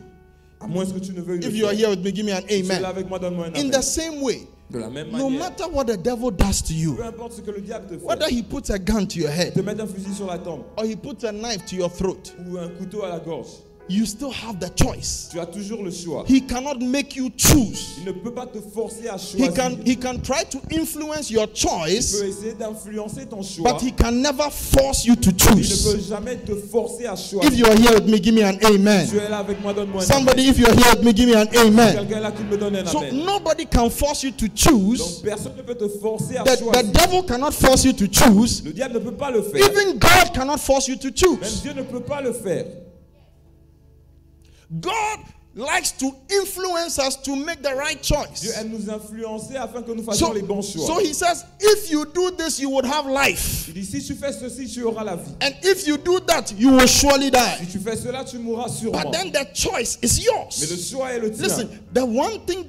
S2: À moins que tu ne veuilles le
S1: If you are
S2: faire.
S1: here with me, give me an
S2: Si tu es là
S1: amen.
S2: avec moi, donne-moi un
S1: In
S2: amen.
S1: the same way,
S2: De la même
S1: no
S2: manière,
S1: matter what the devil does to you,
S2: peu importe ce que le diable te
S1: whether
S2: fait,
S1: he puts a gun to your head
S2: te mettre un fusil sur la tempe
S1: or he puts a knife to your throat,
S2: ou un couteau à la gorge,
S1: you still have the choice.
S2: tu as toujours le choix.
S1: He cannot make you choose.
S2: Il ne peut pas te forcer à
S1: He
S2: choisir.
S1: can try to influence your
S2: Il
S1: choice,
S2: peut essayer d'influencer ton choix.
S1: but he can never force you to
S2: Il ne
S1: choose.
S2: peut jamais te forcer à choisir.
S1: If you are here with me, give me an
S2: Tu
S1: amen.
S2: es là avec moi, donne-moi un
S1: Somebody,
S2: amen.
S1: if you are here with me, give me an amen.
S2: Quelqu'un là qui me donne un
S1: So
S2: amen.
S1: nobody can force you to
S2: Donc
S1: choose.
S2: personne ne peut te forcer à
S1: The
S2: choisir.
S1: devil cannot force you to choose.
S2: Le diable ne peut pas le faire.
S1: Even God cannot force you to
S2: Même
S1: choose.
S2: Dieu ne peut pas le faire.
S1: God likes to influence us to make the right
S2: Dieu
S1: choice.
S2: aime nous influencer afin que nous fassions
S1: So,
S2: les bons choix.
S1: so he says, if you do this, you would have life.
S2: Il dit, si tu fais ceci, tu auras la vie.
S1: And if you do that, you will surely die.
S2: Si tu fais cela, tu mourras sûrement.
S1: But then the choice is
S2: Mais le
S1: yours.
S2: choix est le tien.
S1: Listen, the only thing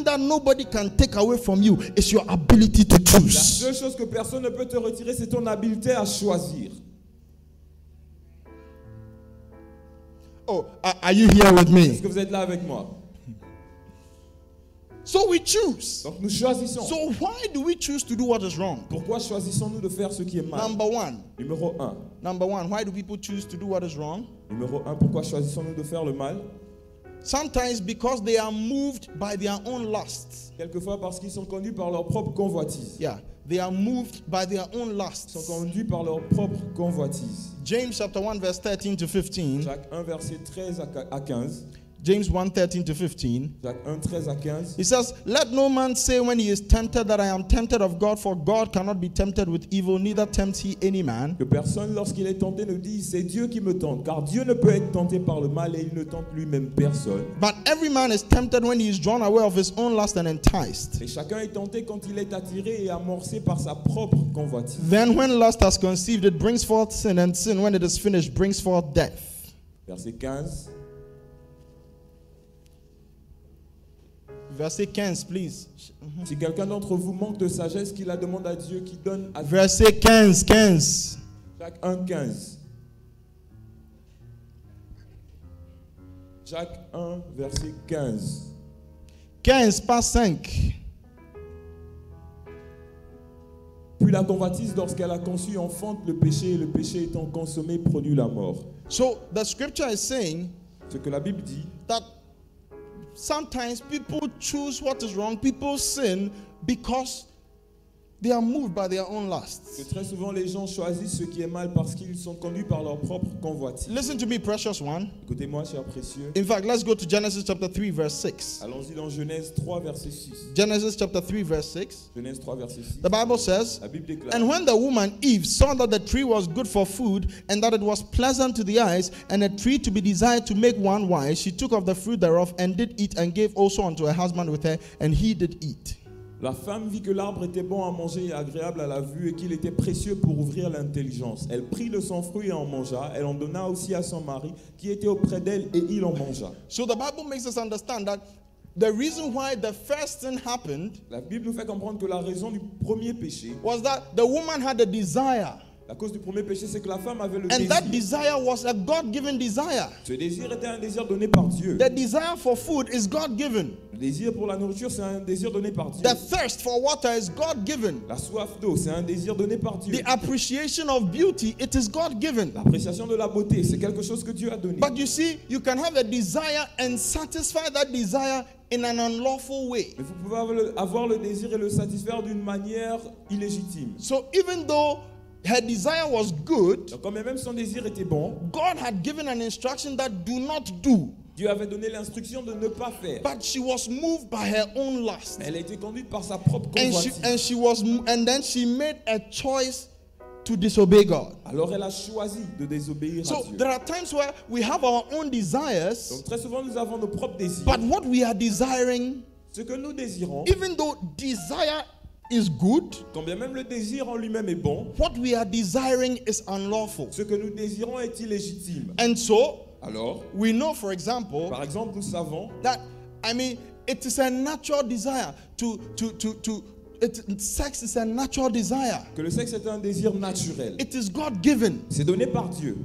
S1: that nobody can take away from you is your ability to
S2: La
S1: choose.
S2: seule chose que personne ne peut te retirer, c'est ton habileté à choisir.
S1: Oh, are you here with
S2: Est-ce
S1: me?
S2: que vous êtes là avec moi?
S1: So we choose.
S2: Donc nous choisissons.
S1: So why do we choose to do what is wrong?
S2: Pourquoi choisissons-nous de faire ce qui est mal?
S1: Number one,
S2: Numéro 1.
S1: why do people choose to do what is wrong?
S2: Numéro 1, pourquoi choisissons-nous de faire le mal?
S1: Sometimes because they are moved by their own lusts.
S2: Quelquefois parce qu'ils sont conduits par leur propre convoitise.
S1: Yeah, they are moved by their own
S2: Ils
S1: lusts.
S2: sont conduits par leur propre convoitise.
S1: James chapter 1 verse 13 to 15.
S2: Jacques 1, verset 13 à 15.
S1: James 1:13 to 15.
S2: Jacques 1, 13 à 15.
S1: It says, "Let no man say when he is tempted that I am tempted of God, for God cannot be tempted with evil, neither tempts he any man.
S2: Que personne, lorsqu'il est tenté, ne dise c'est Dieu qui me tente, car Dieu ne peut être tenté par le mal et il ne tente lui-même personne.
S1: But every man is tempted when he is drawn away of his own lust and enticed.
S2: Et chacun est tenté quand il est attiré et amorcé par sa propre convoitise.
S1: Then when lust has conceived, it brings forth sin, and sin, when it is finished, brings forth death."
S2: Verset 15.
S1: Verset 15, please.
S2: Si quelqu'un d'entre vous manque de sagesse, qu'il la demande à Dieu qui donne à
S1: Verset 15.
S2: Jacques 1, 15. Jacques 1, verset 15.
S1: 15, pas 5.
S2: Puis la convoitise, lorsqu'elle a conçu, enfante le péché, et le péché étant consommé, produit la mort.
S1: So the scripture is saying
S2: Ce que la Bible dit,
S1: that sometimes people choose what is wrong, people sin because they are moved by their own
S2: que
S1: lusts.
S2: très souvent les gens choisissent ce qui est mal parce qu'ils sont conduits par leur propre convoitise.
S1: Listen to me, precious one.
S2: Écoutez-moi, chers précieux.
S1: In fact, let's go to Genesis chapter 3, verse 6.
S2: Allons-y dans Genèse 3, verset 6.
S1: Genesis chapter 3, verse 6.
S2: Genèse 3, verset 6.
S1: The Bible says,
S2: La Bible déclare,
S1: "And when the woman Eve saw that the tree was good for food, and that it was pleasant to the eyes, and a tree to be desired to make one wise, she took of the fruit thereof, and did eat, and gave also unto her husband with her, and he did eat."
S2: la femme vit que l'arbre était bon à manger et agréable à la vue et qu'il était précieux pour ouvrir l'intelligence. Elle prit de son fruit et en mangea. Elle en donna aussi à son mari qui était auprès d'elle et il en mangea.
S1: So the Bible makes us understand that the reason why the first sin happened
S2: La Bible nous fait comprendre que la raison du premier péché,
S1: was that the woman had a desire.
S2: la cause du premier péché, c'est que la femme avait le
S1: And that
S2: désir.
S1: desire was a God-given desire.
S2: Ce désir était un désir donné par Dieu.
S1: The desire for food is God-given.
S2: Le désir pour la nourriture, c'est un désir donné par Dieu.
S1: The thirst for water is God-given.
S2: La soif d'eau, c'est un désir donné par Dieu.
S1: The appreciation of beauty, it is God-given.
S2: L'appréciation de la beauté, c'est quelque chose que Dieu a donné.
S1: But you see, you can have a desire and satisfy that desire in an unlawful way.
S2: Mais vous pouvez avoir le désir et le satisfaire d'une manière illégitime.
S1: So even though her desire was good,
S2: Donc, quand même son désir était bon,
S1: God had given an instruction that do not do.
S2: Dieu avait donné l'instruction de ne pas faire.
S1: But she was moved by her own lust.
S2: Elle a été conduite par sa propre
S1: And
S2: convoitise.
S1: then she made a choice to disobey God.
S2: Alors elle a choisi de désobéir à
S1: So
S2: Dieu.
S1: there are times where we have our own desires,
S2: Donc très souvent nous avons nos propres désirs.
S1: but what we are desiring,
S2: Ce que nous désirons,
S1: even though desire is good,
S2: quand bien même le désir en lui-même est bon,
S1: what we are desiring is unlawful.
S2: ce que nous désirons est illégitime.
S1: And so
S2: Alors,
S1: we know, for example,
S2: par exemple, nous savons
S1: that it is a natural desire sex is a natural desire.
S2: que le sexe est un désir naturel.
S1: It is God-given.
S2: C'est donné par Dieu.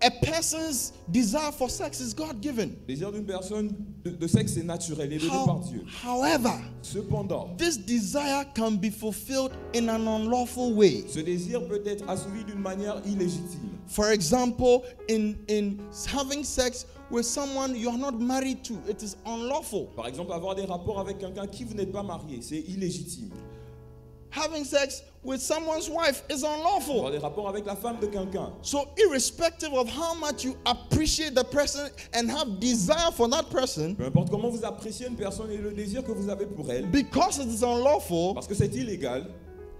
S1: A person's desire for sex is God-given.
S2: Le désir d'une personne de sexe est naturel, il est donné par Dieu.
S1: However,
S2: Cependant,
S1: this desire can be fulfilled in an unlawful way.
S2: ce désir peut être assouvi d'une manière illégitime.
S1: For example, in having sex with someone you are not married to, it is unlawful.
S2: Par exemple, avoir des rapports avec quelqu'un qui vous n'êtes pas marié, c'est illégitime.
S1: Having sex with someone's wife is unlawful.
S2: Avoir des rapports avec la femme de quelqu'un.
S1: So irrespective of how much you appreciate the person and have desire for that person,
S2: Peu importe comment vous appréciez une personne et le désir que vous avez pour elle,
S1: because it is unlawful,
S2: parce que c'est illégal,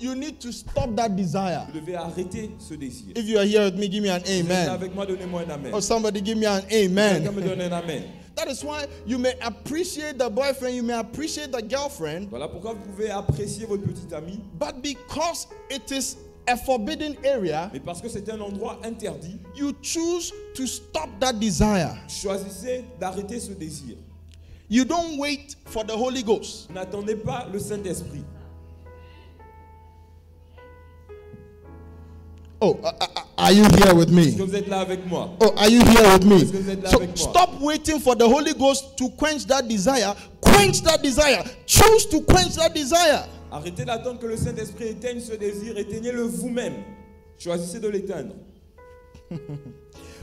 S1: you need to stop that desire.
S2: vous devez arrêter ce désir.
S1: If you are here with me, give me an
S2: Si vous êtes
S1: amen.
S2: avec moi, donnez-moi un amen.
S1: Or somebody give me an
S2: Quelqu'un me
S1: amen.
S2: donne un amen.
S1: That is why you may appreciate the boyfriend, you may appreciate the girlfriend,
S2: Voilà pourquoi vous pouvez apprécier votre petite amie,
S1: but because it is a forbidden area,
S2: mais parce que c'est un endroit interdit,
S1: you choose to stop that desire.
S2: choisissez d'arrêter ce désir.
S1: You don't wait for the Holy Ghost.
S2: N'attendez pas le Saint-Esprit.
S1: Oh, are you here with
S2: Est-ce que
S1: me?
S2: vous êtes là avec moi?
S1: Oh, are you here with me?
S2: Est-ce que vous êtes là
S1: So
S2: avec moi?
S1: stop waiting for the Holy Ghost to quench that desire. Quench that desire. Choose to quench that desire.
S2: Arrêtez d'attendre que le Saint-Esprit éteigne ce désir, éteignez-le vous-même. Choisissez de l'éteindre.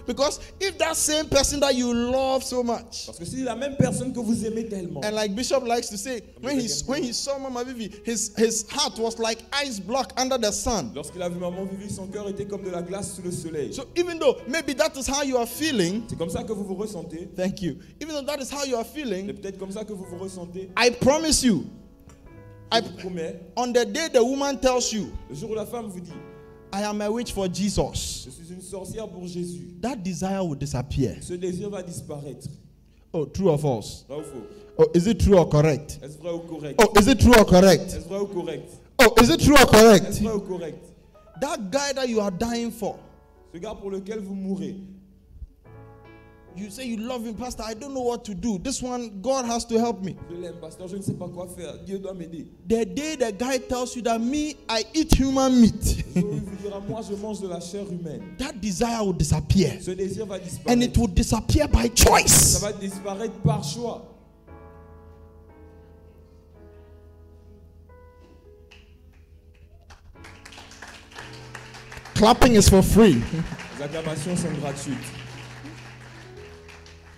S1: Because if that same person that you love so much,
S2: Parce que si la même personne que vous aimez tellement,
S1: and like Bishop likes to say, when he saw Mama Vivi, his heart was like ice block under the sun.
S2: lorsqu'il a vu Maman Vivi, son cœur était comme de la glace sous le soleil.
S1: So even though maybe that is how you are feeling,
S2: C'est comme ça que vous vous ressentez.
S1: thank you. Even though that is how you are
S2: C'est
S1: feeling,
S2: peut-être comme ça que vous vous ressentez.
S1: I promise you,
S2: Je vous promets,
S1: on the day the woman tells you,
S2: le jour où la femme vous dit,
S1: I am a witch for Jesus,
S2: je suis une sorcière pour Jésus,
S1: that desire will disappear.
S2: ce désir va disparaître.
S1: Oh, true or false?
S2: Vrai ou faux?
S1: Oh, is it true or correct?
S2: Est-ce vrai ou correct?
S1: Oh, is it true or correct?
S2: Est-ce vrai ou correct?
S1: Oh, is it true or
S2: Est-ce
S1: correct?
S2: vrai ou correct?
S1: That guy that you are dying for,
S2: Ce gars pour lequel vous mourrez,
S1: you say you love him, Pastor. I don't know what to do. This one, God has to help me.
S2: je l'aime, pasteur, je ne sais pas quoi faire. Dieu doit m'aider.
S1: The day the guy tells you that me, I eat human meat,
S2: Le jour où il vous dira, moi je mange de la chair humaine.
S1: that desire will disappear.
S2: Ce désir va
S1: And
S2: disparaître.
S1: it will disappear by
S2: Ça
S1: choice.
S2: va disparaître par choix.
S1: Clapping is for free.
S2: Les acclamations sont gratuites.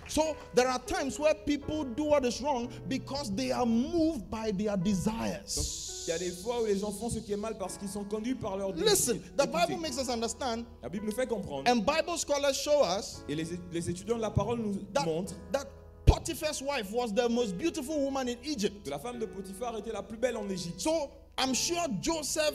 S1: So there are times where people do what is wrong because they are moved by their
S2: Donc,
S1: desires.
S2: il y a des fois où les gens font ce qui est mal parce qu'ils sont conduits par leur désir.
S1: Listen, the
S2: Écoutez,
S1: Bible makes us understand,
S2: la Bible nous fait comprendre,
S1: and Bible scholars show us
S2: et les étudiants de la parole nous montrent
S1: that Potiphar's wife was the most beautiful woman in Egypt.
S2: que la femme de Potiphar était la plus belle en Égypte.
S1: So I'm sure Joseph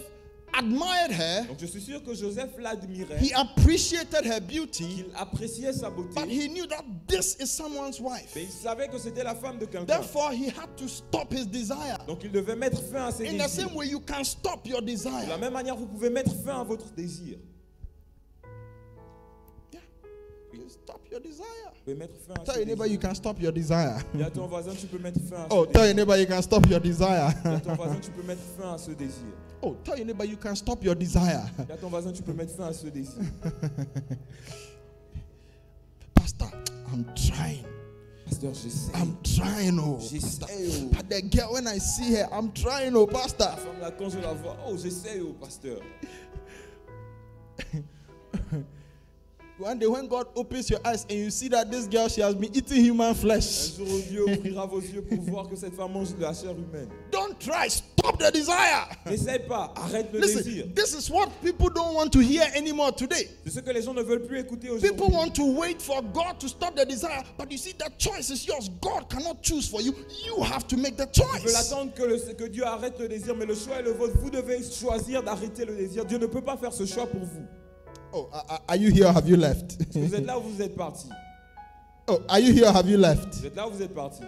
S1: admired her.
S2: Donc je suis sûr que Joseph l'admirait,
S1: He appreciated her beauty,
S2: qu'il appréciait sa beauté,
S1: but he knew that this is someone's wife.
S2: mais il savait que c'était la femme de quelqu'un.
S1: Therefore, he had to stop his desire.
S2: Donc il devait mettre fin à ses
S1: In the
S2: désirs.
S1: same way, you can stop your
S2: De la
S1: desire.
S2: même manière, vous pouvez mettre fin à votre désir.
S1: Yeah, you stop your desire.
S2: Vous pouvez mettre fin à
S1: Tell
S2: ce
S1: your neighbor you
S2: désir.
S1: can stop your desire.
S2: Dis à ton voisin, tu peux mettre fin à
S1: Oh,
S2: ce
S1: tell
S2: désir.
S1: your neighbor you can stop your desire.
S2: Dis à ton voisin, tu peux mettre fin à ce désir.
S1: Oh, tell your neighbor you can stop your desire.
S2: Dis à ton voisin, tu peux mettre fin à ce désir.
S1: Pastor, I'm trying.
S2: Pasteur, j'essaie.
S1: I'm trying, oh.
S2: J'essaie,
S1: Pastor.
S2: oh.
S1: But the girl, when I see her, I'm trying, oh, Pastor.
S2: La femme là, quand je la vois, oh, j'essaie, oh, pasteur.
S1: One day when God opens your eyes and you see that this girl, she has been eating human
S2: Un
S1: flesh.
S2: jour où Dieu ouvrira vos yeux pour voir que cette femme mange de la chair humaine.
S1: Don't try, stop the desire.
S2: N'essaie pas, arrête le
S1: Listen,
S2: désir.
S1: this is what people don't want to hear anymore today.
S2: C'est ce que les gens ne veulent plus écouter
S1: People
S2: aujourd'hui.
S1: want to wait for God to stop the desire, but you see, the choice is yours. God cannot choose for you. You have to make the
S2: Ils veulent
S1: choice.
S2: attendre que Dieu arrête le désir, mais le choix est le vôtre. Vous devez choisir d'arrêter le désir. Dieu ne peut pas faire ce choix pour vous.
S1: Oh, are you here or have you left?
S2: Vous êtes là ou vous êtes parti?
S1: Oh, are you here or have you left?
S2: Vous êtes là ou vous êtes parti?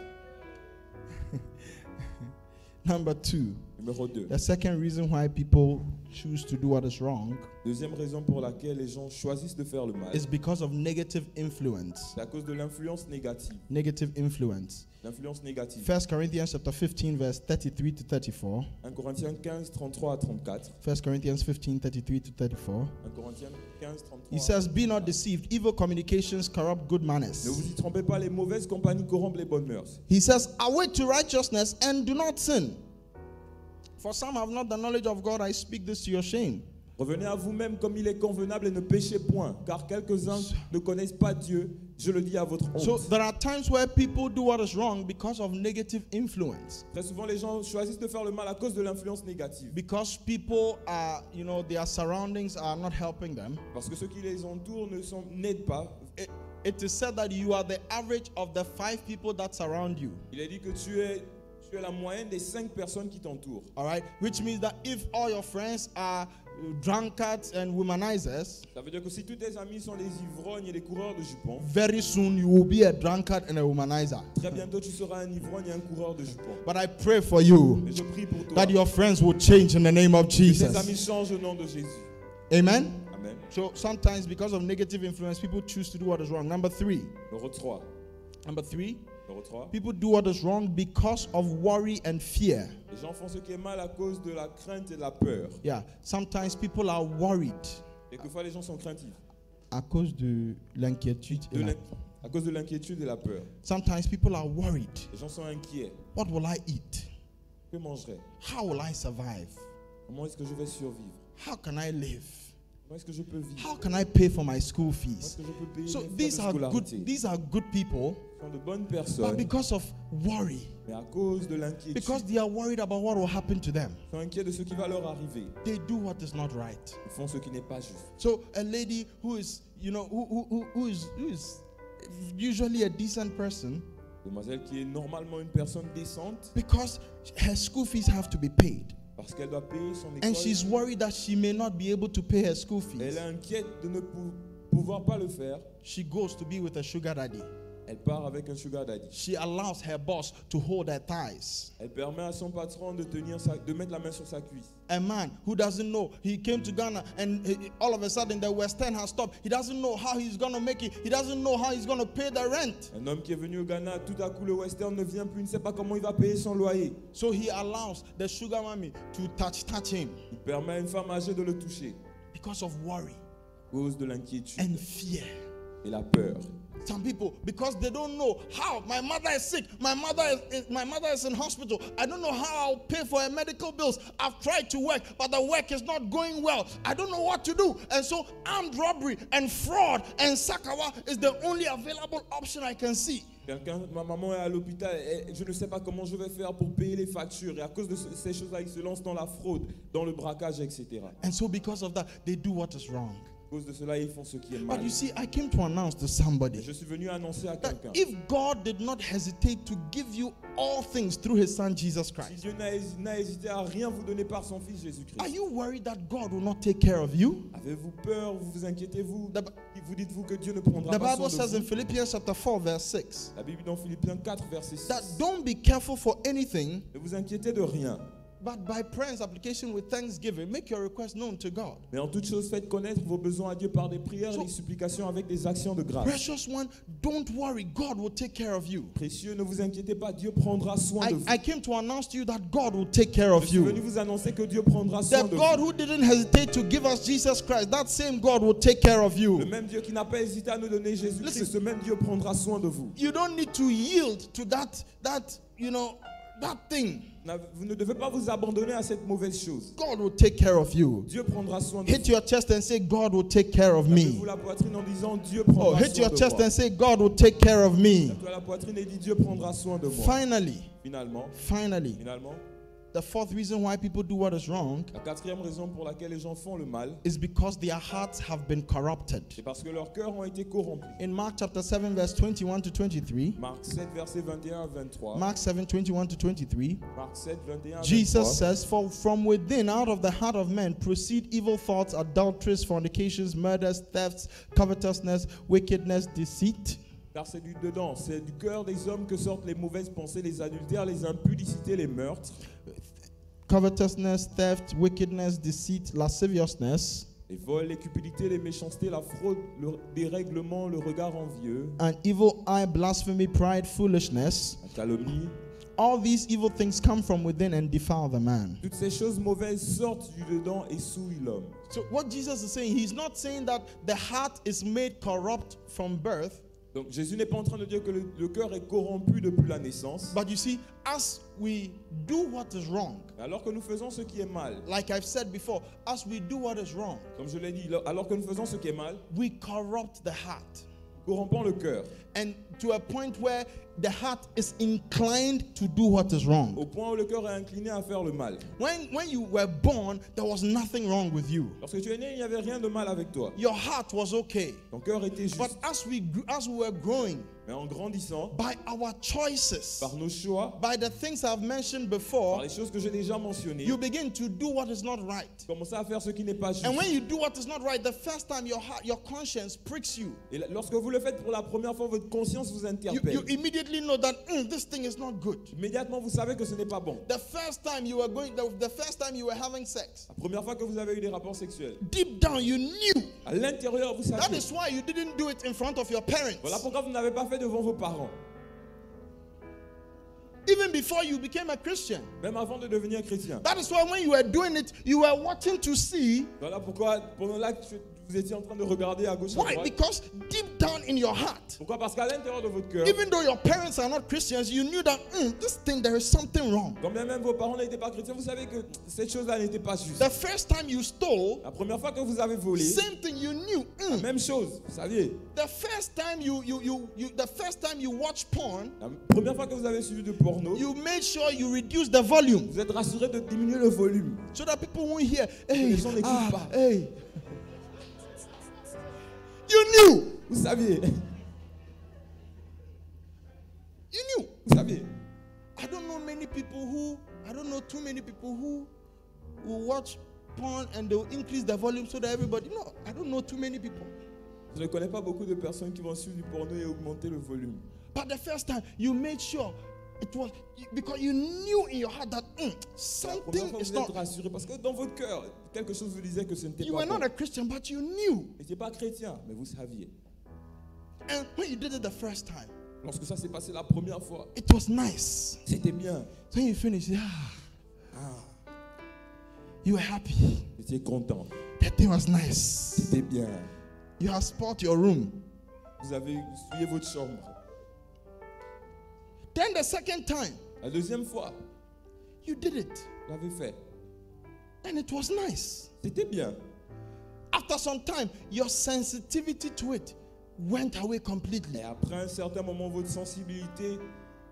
S1: Number 2.
S2: Numéro 2.
S1: The second reason why people choose to do what is wrong
S2: Deuxième raison pour laquelle les gens choisissent de faire le mal,
S1: is because of negative influence.
S2: c'est à cause de l'influence négative.
S1: Negative influence.
S2: L'influence négative.
S1: 1 Corinthians chapter 15 verse 33 to 34.
S2: 1 Corinthiens 15, 33 à 34.
S1: 1 Corinthians 15, 33 to 34.
S2: 1 Corinthiens 15, 33.
S1: He says, "Be not deceived. Evil communications corrupt good
S2: Ne
S1: manners."
S2: vous y trompez pas, les mauvaises compagnies corrompent les bonnes mœurs.
S1: He says, "Awake to righteousness and do not sin. For some have not the knowledge of God. I speak this to your shame."
S2: Revenez à vous-même comme il est convenable et ne péchez point, car quelques-uns ne connaissent pas Dieu. Je le dis à votre honte.
S1: So there are times where people do what is wrong because of negative influence.
S2: Très souvent, les gens choisissent de faire le mal à cause de l'influence négative.
S1: Because people are, their surroundings are not helping them.
S2: Parce que ceux qui les entourent n'aident pas.
S1: It is said that you are the average of the 5 people that surround you.
S2: Il est dit que tu es la moyenne des 5 personnes qui t'entourent.
S1: All right? Which means that if all your friends are drunkards and womanizers,
S2: Ça veut dire que si tous tes amis sont des ivrognes et des coureurs de jupons,
S1: very soon you will be a drunkard and a womanizer.
S2: très bientôt tu seras un ivrogne et un coureur de jupons.
S1: But I pray for you
S2: Et je prie pour toi
S1: that your friends will change in the name of
S2: que tes
S1: Jesus.
S2: amis changent au nom de Jésus.
S1: Amen?
S2: Amen.
S1: So sometimes because of negative influence, people choose to do what is wrong. Number 3.
S2: Numéro 3.
S1: Number 3.
S2: Numéro 3.
S1: People do what is wrong because of worry and fear.
S2: Les gens font ce qui est mal à cause de la crainte et de la peur.
S1: Yeah. Sometimes people are worried
S2: Quelquefois, les gens sont craintifs.
S1: à cause de l'inquiétude.
S2: À cause de l'inquiétude et la peur.
S1: Sometimes people are worried.
S2: Les gens sont inquiets.
S1: What will I eat?
S2: Que mangerai-je?
S1: How will I survive?
S2: Comment est-ce que je vais survivre?
S1: How can I live?
S2: Comment est-ce que je peux vivre?
S1: How can I pay for my school
S2: Comment est-ce
S1: fees?
S2: que je peux payer
S1: So
S2: mes frais
S1: these
S2: de
S1: are
S2: scolarité?
S1: these are good people,
S2: Ce sont de bonnes
S1: but
S2: personnes,
S1: because of worry,
S2: mais à cause de l'inquiétude,
S1: because they are worried about what will happen to them,
S2: ils sont inquiets de ce qui va leur arriver.
S1: they do what is not right.
S2: Ils font ce qui n'est pas juste.
S1: So a lady who is, who is usually a decent person,
S2: Demoiselle qui est normalement une personne décente,
S1: because her school fees have to be paid,
S2: parce qu'elle doit payer son
S1: and
S2: école,
S1: she's worried that she may not be able to pay her school
S2: elle
S1: fees,
S2: est inquiète de ne pouvoir pas le faire.
S1: she goes to be with a sugar daddy.
S2: Elle part avec un sugar daddy.
S1: She allows her boss to hold her thighs.
S2: Elle permet à son patron de mettre la main sur sa cuisse.
S1: A man who doesn't know, he came to Ghana and all of a sudden the West End has stopped. He doesn't know how he's going to make it. He doesn't know how he's going to pay the rent.
S2: Un homme qui est venu au Ghana, tout à coup le Western ne vient plus, il ne sait pas comment il va payer son loyer.
S1: So he allows the sugar mommy to touch him
S2: Il permet à une femme âgée de le toucher
S1: because of worry
S2: à cause de l'inquiétude
S1: and fear.
S2: et la peur.
S1: Some people, because they don't know how. My mother is sick. My mother is in hospital. I don't know how I'll pay for her medical bills. I've tried to work, but the work is not going well. I don't know what to do. And so armed robbery and fraud and Sakawa is the only available option I can see.
S2: Ma maman est à l'hôpital et je ne sais pas comment je vais faire pour payer les factures. Et à cause de ces choses-là, ils se lancent dans la fraude, dans le braquage, etc.
S1: And so because of that, they do what is wrong.
S2: À cause de cela, ils font ce qui est mal.
S1: But you see, I came to announce to somebody
S2: Je suis venu annoncer à
S1: that
S2: quelqu'un.
S1: if God did not hesitate to give you all things through his son Jesus
S2: Si
S1: Christ,
S2: Dieu n'a hésité à rien vous donner par son Fils
S1: are
S2: Jésus-Christ,
S1: you worried that God will not take care of you?
S2: avez-vous peur, vous vous inquiétez-vous?
S1: The,
S2: Vous dites-vous que Dieu ne prendra
S1: the
S2: pas
S1: Bible
S2: soin
S1: says
S2: de
S1: in
S2: vous?
S1: Philippians chapter 4 verse 6
S2: La Bible dans Philippiens 4, verset 6.
S1: that don't be careful for anything,
S2: Ne vous inquiétez de rien,
S1: but by prayer and application with thanksgiving, make your request known to God.
S2: mais en toute chose faites connaître vos besoins à Dieu par des prières
S1: So-
S2: et des supplications avec des actions de grâce.
S1: Precious one, don't worry. God will take care of you.
S2: Précieux, ne vous inquiétez pas, Dieu prendra soin de vous.
S1: I came to announce to you that God will take care of
S2: Je suis venu
S1: you.
S2: vous annoncer que Dieu prendra soin
S1: The
S2: de
S1: God
S2: vous.
S1: who didn't hesitate to give us Jesus Christ, that same God will take care of
S2: Le
S1: you.
S2: même Dieu qui n'a pas hésité à nous donner Jésus-Christ,
S1: Listen.
S2: ce même Dieu prendra soin de vous.
S1: You don't need to yield to that thing.
S2: Vous ne devez pas vous abandonner à cette mauvaise chose.
S1: God will take care of you.
S2: Dieu prendra soin de
S1: Hit
S2: vous.
S1: your chest and say, God will take care of
S2: Tapez-vous
S1: me.
S2: la poitrine en disant Dieu
S1: Oh,
S2: prendra
S1: hit
S2: soin
S1: your
S2: de
S1: chest
S2: moi.
S1: and say, God will take care of me.
S2: Tapez-toi la poitrine et dis Dieu prendra soin de moi.
S1: Finally,
S2: Finalement,
S1: the fourth reason why people do what is wrong
S2: la quatrième raison pour laquelle les gens font le mal,
S1: is because their hearts have been corrupted.
S2: c'est parce que leurs cœurs ont été corrompus.
S1: In Mark chapter 7, verse 21 to 23,
S2: Marc 7, verset 21 à 23.
S1: Mark 7, 21 to 23,
S2: Marc 7, 21 à 23.
S1: Jesus says, For from within, out of the heart of men, proceed evil thoughts, adulteries, fornications, murders, thefts, covetousness, wickedness, deceit.
S2: Car c'est du dedans, c'est du cœur des hommes que sortent les mauvaises pensées, les adultères, les impudicités, les meurtres,
S1: Covetousness, theft, wickedness, deceit, lasciviousness,
S2: les vols, les cupidités, les méchancetés, la fraude, le dérèglement, le regard envieux,
S1: an evil eye, blasphemy, pride, foolishness.
S2: la calomnie.
S1: All these evil things come from within and defile the man.
S2: Toutes ces choses mauvaises sortent du dedans et souillent l'homme.
S1: So what Jesus is saying, he's not saying that the heart is made corrupt from birth.
S2: Donc Jésus n'est pas en train de dire que le cœur est corrompu depuis la naissance.
S1: But you see, as we do what is wrong,
S2: Alors que nous faisons ce qui est mal,
S1: like I've said before, as we do what is wrong,
S2: comme je l'ai dit, alors que nous faisons ce qui est mal,
S1: we corrupt the heart.
S2: nous corrompons le cœur.
S1: And to a point where the heart is inclined to do what is wrong.
S2: Au point où le cœur est incliné à faire le mal.
S1: When you were born, there was nothing wrong with you.
S2: Lorsque tu es né, il n'y avait rien de mal avec toi.
S1: Your heart was okay.
S2: Ton cœur était juste.
S1: But as we were growing,
S2: Mais en grandissant,
S1: by our choices,
S2: par nos choix,
S1: by the things I've mentioned
S2: par
S1: before,
S2: les choses que j'ai déjà mentionnées,
S1: you begin to do what is not right.
S2: commencer à faire ce qui n'est pas juste.
S1: And when you do what is not right, the first time your conscience pricks you.
S2: Et lorsque vous le faites pour la première fois, votre conscience vous
S1: You
S2: interpelle.
S1: immediately know that this thing is not good.
S2: Immédiatement, vous savez que ce n'est pas bon.
S1: The first time you were having sex,
S2: La première fois que vous avez eu des rapports sexuels,
S1: deep down you knew.
S2: à l'intérieur, vous
S1: That
S2: savez.
S1: is why you didn't do it in front of your parents.
S2: Voilà pourquoi vous n'avez pas fait devant vos parents.
S1: Even before you became a Christian.
S2: Même avant de devenir chrétien.
S1: That is why when you were doing it, you were watching to see.
S2: Voilà pourquoi, pendant là, vous étiez en train de regarder à gauche, à
S1: Why?
S2: droite.
S1: Because deep down in your heart,
S2: Pourquoi? Parce qu'à l'intérieur de votre cœur,
S1: even though your parents are not Christians, you knew that this thing, there is something wrong.
S2: quand bien même vos parents n'étaient pas chrétiens, vous savez que cette chose-là n'était pas juste.
S1: The first time you stole,
S2: La première fois que vous avez volé,
S1: same thing, you knew.
S2: même chose, vous saviez.
S1: The first time you watch porn,
S2: La première fois que vous avez suivi de porno,
S1: you made sure you reduce the volume
S2: vous êtes rassuré de diminuer le volume.
S1: so that people won't hear. Hey,
S2: Les gens n'écoutent pas.
S1: hey. You knew.
S2: Vous saviez.
S1: You knew.
S2: Vous saviez.
S1: I don't know too many people who will watch porn and they'll increase the volume so that everybody. No, I don't know too many people.
S2: Je ne connais pas beaucoup de personnes qui vont suivre du porno et augmenter le volume.
S1: But the first time you made sure it was because you knew in your heart that
S2: La première
S1: something
S2: fois,
S1: is
S2: vous êtes
S1: not.
S2: rassuré parce que dans votre cœur, quelque chose vous disait que ce n'était
S1: You
S2: pas
S1: were
S2: bon.
S1: not a Christian, but you knew.
S2: Vous n'étiez pas chrétien, mais vous saviez.
S1: And when you did it the first time,
S2: Lorsque ça s'est passé la première fois,
S1: it was nice.
S2: c'était bien.
S1: So when you finish, you were happy.
S2: Vous étiez content.
S1: That thing was nice.
S2: C'était bien.
S1: You have spoiled your room.
S2: Vous avez essuyé votre chambre.
S1: Then the second time,
S2: La deuxième fois,
S1: you did it.
S2: vous l'avez fait.
S1: And it was nice.
S2: C'était bien.
S1: After some time, your sensitivity to it went away completely.
S2: Et après un certain moment, votre sensibilité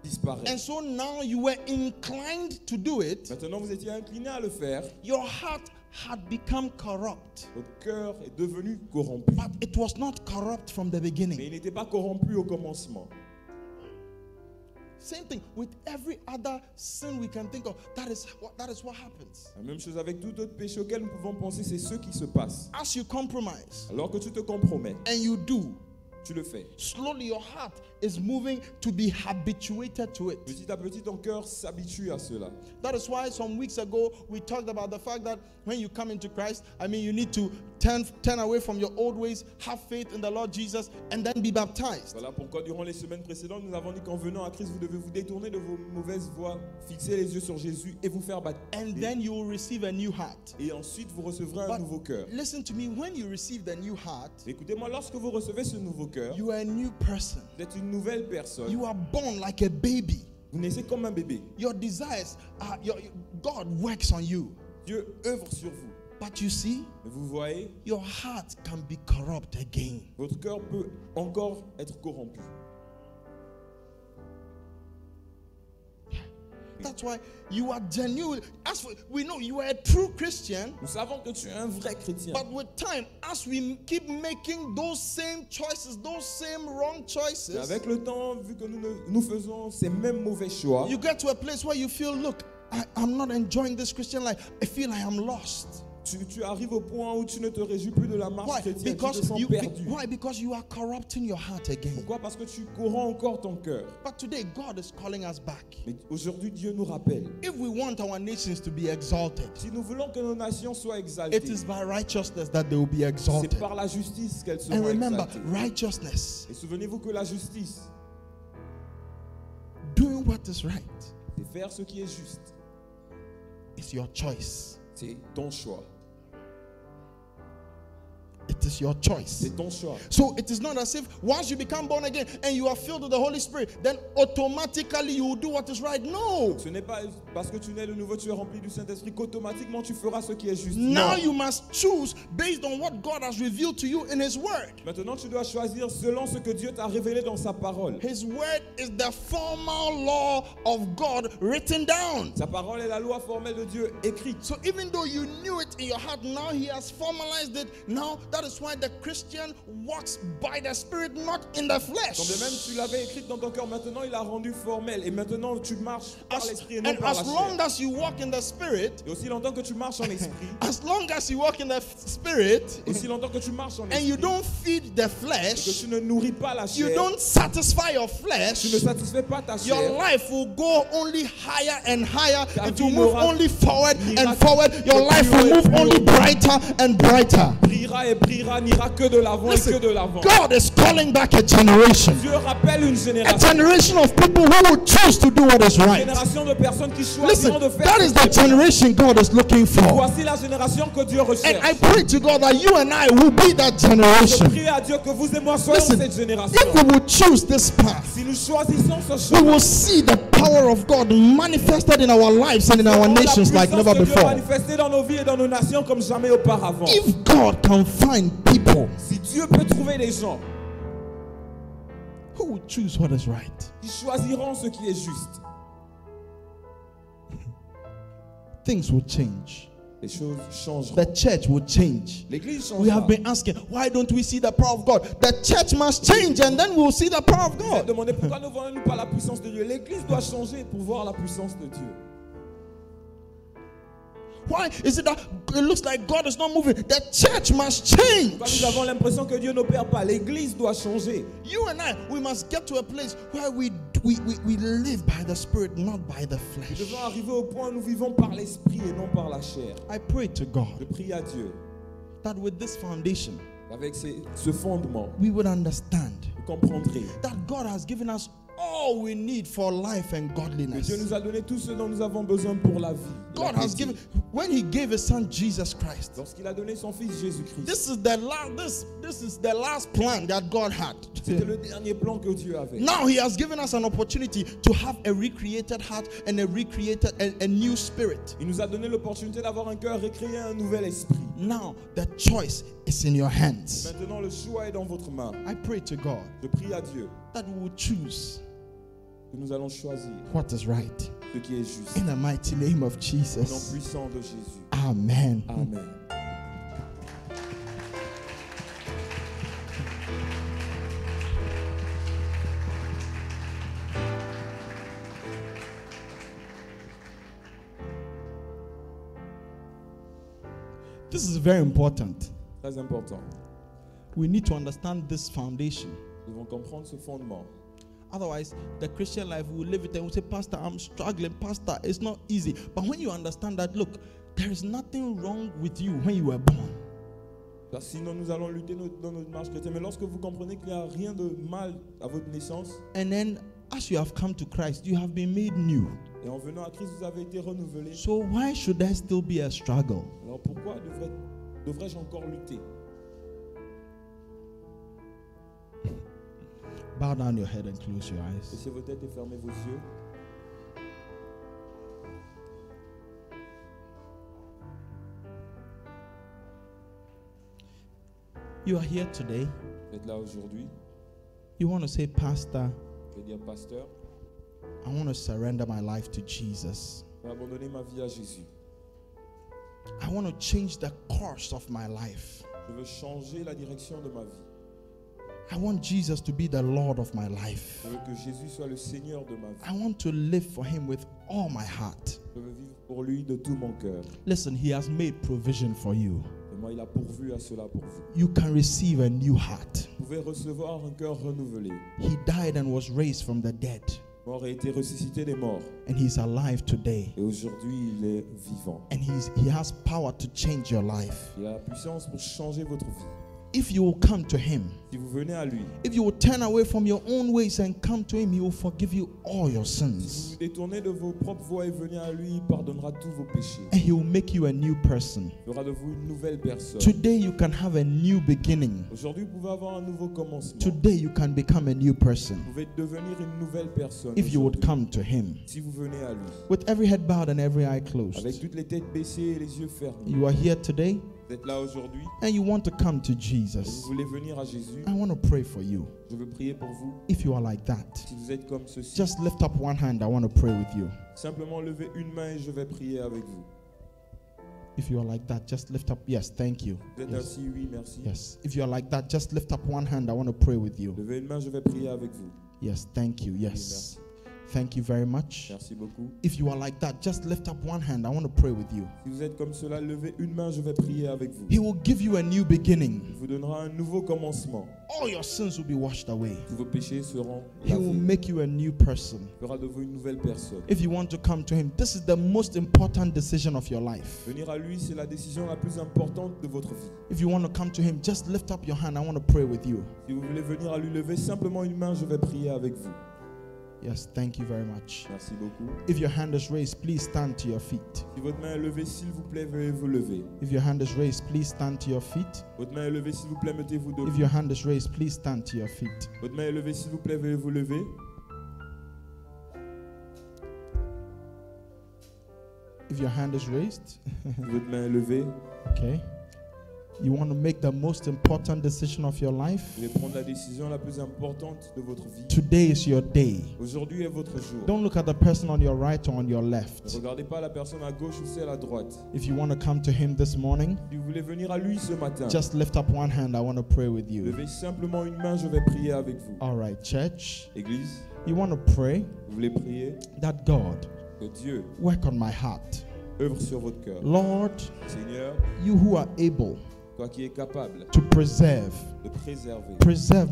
S2: disparaît.
S1: And so now you were inclined to do it.
S2: Maintenant, vous étiez incliné à le faire.
S1: Your heart had become corrupt.
S2: Votre cœur est devenu corrompu.
S1: But it was not corrupt from the
S2: Mais
S1: beginning.
S2: il n'était pas corrompu au commencement.
S1: Same thing with every other sin we can think of. That is what happens.
S2: La même chose avec tout autre péché auquel nous pouvons penser, c'est ce qui se passe.
S1: As you compromise
S2: Alors que tu te compromets,
S1: and you do,
S2: tu le fais.
S1: slowly your heart is moving to be habituated to it.
S2: Petit à petit, ton cœur s'habitue à cela.
S1: That is why some weeks ago we talked about the fact that when you come into Christ, you need to turn away from your old ways, have faith in the Lord Jesus, and then be baptized.
S2: Voilà pourquoi durant les semaines précédentes, nous avons dit qu'en venant à Christ, vous devez vous détourner de vos mauvaises voies, fixer les yeux sur Jésus et vous faire baptiser.
S1: And then you will receive a new heart.
S2: Et ensuite, vous recevrez un
S1: But
S2: nouveau cœur.
S1: listen to me, when you receive the new heart,
S2: Écoutez-moi, lorsque vous recevez ce nouveau cœur,
S1: you are a new person.
S2: vous êtes une nouvelle personne.
S1: You are born like a baby.
S2: Vous naissez comme un bébé.
S1: Your desires, God works on you.
S2: Dieu œuvre sur vous.
S1: But you see,
S2: Mais vous voyez,
S1: your heart can be corrupt again.
S2: votre cœur peut encore être corrompu.
S1: That's why you are genuine. As for, we know you are a true Christian,
S2: Nous savons que tu es un vrai chrétien.
S1: but with time, as we keep making those same choices, those same wrong
S2: Mais
S1: choices,
S2: avec le temps, vu que nous faisons ces mêmes mauvais choix,
S1: you get to a place where you feel, look, I'm not enjoying this Christian life. I feel I am lost.
S2: tu arrives au point où tu ne te réjouis plus de la marche
S1: Why?
S2: chrétienne, tu
S1: Because
S2: te sens perdu.
S1: why? Because you are corrupting your heart again.
S2: Pourquoi? Parce que tu corromps encore ton cœur.
S1: But today, God is calling us back.
S2: Mais aujourd'hui, Dieu nous rappelle.
S1: If we want our nations to be exalted,
S2: Si nous voulons que nos nations soient exaltées,
S1: it is by righteousness that they will be
S2: c'est
S1: exalted.
S2: par la justice qu'elles
S1: And
S2: seront
S1: remember,
S2: exaltées.
S1: righteousness,
S2: Et souvenez-vous que la justice,
S1: doing what is right,
S2: c'est faire ce qui est juste.
S1: is your choice.
S2: C'est ton choix.
S1: It is your choice.
S2: C'est ton choix.
S1: So it is not as if once you become born again and you are filled with the Holy Spirit, then automatically you will do what is right. No.
S2: Ce n'est pas parce que tu nais de nouveau, tu es rempli du Saint-Esprit qu'automatiquement tu feras ce qui est juste.
S1: Now
S2: Non.
S1: you must choose based on what God has revealed to you in His Word.
S2: Maintenant, tu dois choisir selon ce que Dieu t'a révélé dans sa parole.
S1: His Word is the formal law of God written down.
S2: Sa parole est la loi formelle de Dieu écrite.
S1: So even though you knew it in your heart, now He has formalized it. Now that is why the Christian walks by the Spirit, not in the
S2: Quand bien même
S1: flesh.
S2: tu l'avais écrite dans ton cœur, maintenant il l'a rendu formel. Et maintenant tu marches par l'esprit et non
S1: And
S2: par la
S1: as long
S2: chair.
S1: as you walk in the Spirit,
S2: Et aussi longtemps que tu marches en esprit,
S1: as long as you walk in the Spirit,
S2: aussi longtemps que tu marches en
S1: and you
S2: esprit,
S1: don't feed the
S2: et que
S1: flesh,
S2: tu ne nourris pas la
S1: you
S2: chair,
S1: don't satisfy your
S2: tu ne
S1: flesh,
S2: satisfais pas ta
S1: your
S2: chair,
S1: life will go only higher and higher.
S2: Ta
S1: It will
S2: vie
S1: move
S2: n'aura-
S1: only forward and
S2: n'ira
S1: forward. Your
S2: que
S1: life
S2: plus haut
S1: will
S2: et
S1: move
S2: plus
S1: only
S2: haut.
S1: brighter and brighter.
S2: brillera et brillera n'ira que de l'avant et que de l'avant.
S1: God is calling back a generation.
S2: Dieu rappelle une
S1: A
S2: génération.
S1: generation of people who will choose to do what is
S2: Une
S1: right.
S2: génération de personnes qui
S1: Listen,
S2: choisiront de faire
S1: that is the generation God is looking for.
S2: Voici la génération que Dieu
S1: And
S2: recherche.
S1: I pray to God that you and I will be that
S2: Je
S1: generation.
S2: prie à Dieu que vous et moi soyons
S1: Listen,
S2: cette génération.
S1: if we will choose this path,
S2: Si nous choisissons ce
S1: we
S2: chemin,
S1: will see the power of God manifested in our lives and in our nations like never
S2: de Dieu
S1: before.
S2: manifestée dans nos vies et dans nos nations comme jamais auparavant.
S1: If God can find people
S2: Si Dieu peut trouver des gens
S1: who will choose what is right,
S2: qui choisiront ce qui est juste,
S1: things will change.
S2: les choses changeront.
S1: The church will change.
S2: L'église
S1: We have
S2: changera.
S1: been asking, why don't we see the power of God? The church must change and then we'll see the power of
S2: Vous avez
S1: God.
S2: demandé pourquoi ne voyons-nous pas la puissance de Dieu. L'église doit changer pour voir la puissance de Dieu.
S1: Why is it that it looks like God is not moving? The church must
S2: Quand
S1: change.
S2: nous avons l'impression que Dieu n'opère pas, l'église doit changer.
S1: You and I, we must get to a place where we live by the Spirit, not by the
S2: Nous
S1: flesh.
S2: devons arriver au point où nous vivons par l'esprit et non par la chair.
S1: I pray to
S2: Je
S1: God
S2: prie à Dieu
S1: that with this foundation,
S2: qu'avec ce fondement,
S1: we would understand
S2: vous comprendrez
S1: that God has given us all we need for life and
S2: que
S1: godliness.
S2: Dieu nous a donné tout ce dont nous avons besoin pour la vie.
S1: God has given, when He gave His Son Jesus Christ,
S2: Lorsqu'il a donné son fils Jésus-Christ,
S1: this is the last plan that God had.
S2: c'était le dernier plan que Dieu avait.
S1: Now He has given us an opportunity to have a recreated heart and a recreated a new spirit.
S2: Il nous a donné l'opportunité d'avoir un cœur recréé, un nouvel esprit.
S1: Now the choice is in your hands.
S2: Maintenant, le choix est dans votre main.
S1: I pray to God
S2: Je prie à Dieu
S1: that we will choose
S2: que nous allons choisir
S1: what is right.
S2: ce qui est juste.
S1: In the mighty name of
S2: Au nom
S1: Jesus.
S2: puissant de Jésus.
S1: Amen.
S2: Amen.
S1: This is very important.
S2: Très important.
S1: We need to understand this foundation.
S2: Nous devons comprendre ce fondement.
S1: Otherwise, the Christian life, we will live it and we say, Pastor, I'm struggling. Pastor, it's not easy. But when you understand that, look, there is nothing wrong with you when you were born.
S2: Sinon, nous allons lutter dans notre marche chrétienne. Mais lorsque vous comprenez qu'il n'y a rien de mal à votre naissance,
S1: And then, as you have come to Christ, you have been made new.
S2: et en venant à Christ, vous avez été renouvelé.
S1: So why should there still be a struggle?
S2: Alors pourquoi devrais-je encore lutter?
S1: Bow down your head and close your eyes.
S2: Baissez vos têtes et fermez vos yeux.
S1: You are here today.
S2: Vous êtes là aujourd'hui.
S1: You want to say, Pastor,
S2: Je vais dire, pasteur,
S1: I want to surrender my life to Jesus.
S2: je vais abandonner ma vie à Jésus.
S1: I want to change the course of my life.
S2: Je veux changer la direction de ma vie.
S1: I want Jesus to be the Lord of my life.
S2: Je veux que Jésus soit le Seigneur de ma vie.
S1: I want to live for Him with all my heart.
S2: Je veux vivre pour lui de tout mon cœur.
S1: Listen, He has made provision for you.
S2: Et moi, il a pourvu à cela pour vous.
S1: You can receive a new heart.
S2: Vous pouvez recevoir un cœur renouvelé.
S1: He died and was raised from the dead,
S2: Mort a été ressuscité des morts.
S1: and He's alive today.
S2: Et aujourd'hui, il est vivant.
S1: And He has power to change your life.
S2: Il a la puissance pour changer votre vie.
S1: If you will come to Him,
S2: Si vous venez à lui,
S1: if you will turn away from your own ways and come to Him, He will forgive you all your
S2: si vous
S1: sins.
S2: vous détournez de vos propres voies et venez à lui, il pardonnera tous vos péchés.
S1: And He will make you a new person.
S2: Il fera de vous une nouvelle personne.
S1: Today you can have a new beginning.
S2: Aujourd'hui, vous pouvez avoir un nouveau commencement.
S1: Today you can become a new person
S2: Vous pouvez devenir une nouvelle personne.
S1: if you would
S2: aujourd'hui,
S1: come to Him.
S2: si vous venez à lui.
S1: With every head bowed and every eye
S2: Avec
S1: closed.
S2: toutes les têtes baissées et les yeux fermés.
S1: You are here today
S2: Vous êtes là aujourd'hui
S1: and you want to come to
S2: et vous
S1: Jesus.
S2: voulez venir à Jésus.
S1: I want to pray for you.
S2: Je veux prier pour vous.
S1: If you are like that,
S2: Si vous êtes comme ceci,
S1: just lift up one hand. I want to pray with you.
S2: simplement levez une main et je vais prier avec vous.
S1: If you are like that, just lift up. Yes, thank you.
S2: Vous êtes
S1: Yes.
S2: assis, oui, merci.
S1: Yes. If you are like that, just lift up one hand. I want to pray with you.
S2: Levez une main, je vais prier avec vous.
S1: Yes, thank you. Yes. Thank you very much.
S2: Merci beaucoup.
S1: If you are like that, just lift up one hand. I want to pray with you.
S2: Si vous êtes comme cela, levez une main, je vais prier avec vous.
S1: He will give you a new beginning.
S2: Il vous donnera un nouveau commencement.
S1: All your sins will be washed away.
S2: Tous vos péchés seront
S1: He will
S2: lavés.
S1: make you a new person.
S2: Il fera de vous une nouvelle personne.
S1: If you want to come to him, this is the most important decision of your life.
S2: Venir à lui, c'est la décision la plus importante de votre vie.
S1: If you want to come to him, just lift up your hand. I want to pray with you.
S2: Si vous voulez venir à lui, levez simplement une main, je vais prier avec vous.
S1: Yes, thank you very much.
S2: Merci beaucoup.
S1: If your hand is raised, please stand to your feet.
S2: Si votre main est levée, s'il vous plaît, veuillez vous lever.
S1: If your hand is raised, please stand to your feet.
S2: Votre main est levée, s'il vous plaît, mettez-vous debout.
S1: If your hand is raised, please stand to your feet.
S2: Votre main est levée, s'il vous plaît, veuillez vous lever.
S1: If your hand is raised,
S2: Si votre main est levée,
S1: okay. You want to make the most important decision of your life?
S2: vous allez prendre la décision la plus importante de votre vie.
S1: Today is your day.
S2: Aujourd'hui est votre jour.
S1: Don't look at the person on your right or on your
S2: Ne
S1: left.
S2: regardez pas la personne à gauche ou celle à droite.
S1: If you want to come to him this morning,
S2: Si vous voulez venir à lui ce matin,
S1: just lift up one hand. I want to pray with you.
S2: levez simplement une main, je vais prier avec vous.
S1: All right, church.
S2: Église,
S1: You want to pray
S2: vous voulez prier
S1: that God
S2: que Dieu
S1: work on my heart.
S2: œuvre sur votre cœur.
S1: Lord,
S2: Seigneur,
S1: you who are able
S2: toi qui es capable
S1: to preserve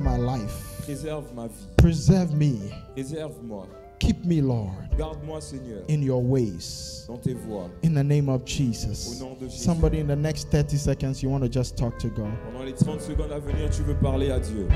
S1: my life.
S2: préserve ma vie,
S1: Preserve me.
S2: préserve-moi,
S1: Keep me, Lord,
S2: garde-moi Seigneur,
S1: in your ways.
S2: dans tes voies,
S1: In the name of
S2: au
S1: Jesus.
S2: nom de Jésus.
S1: Somebody in the next 30 seconds, you want to just talk to God.
S2: Pendant les 30 secondes à venir, tu veux parler à Dieu.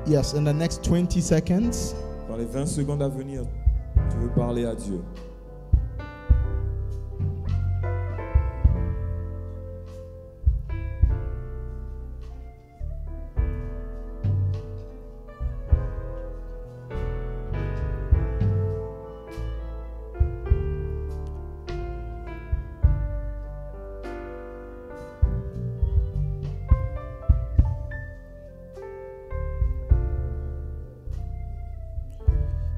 S1: Yes, in the next 20 seconds,
S2: Dans les 20 secondes à venir, tu veux parler à Dieu.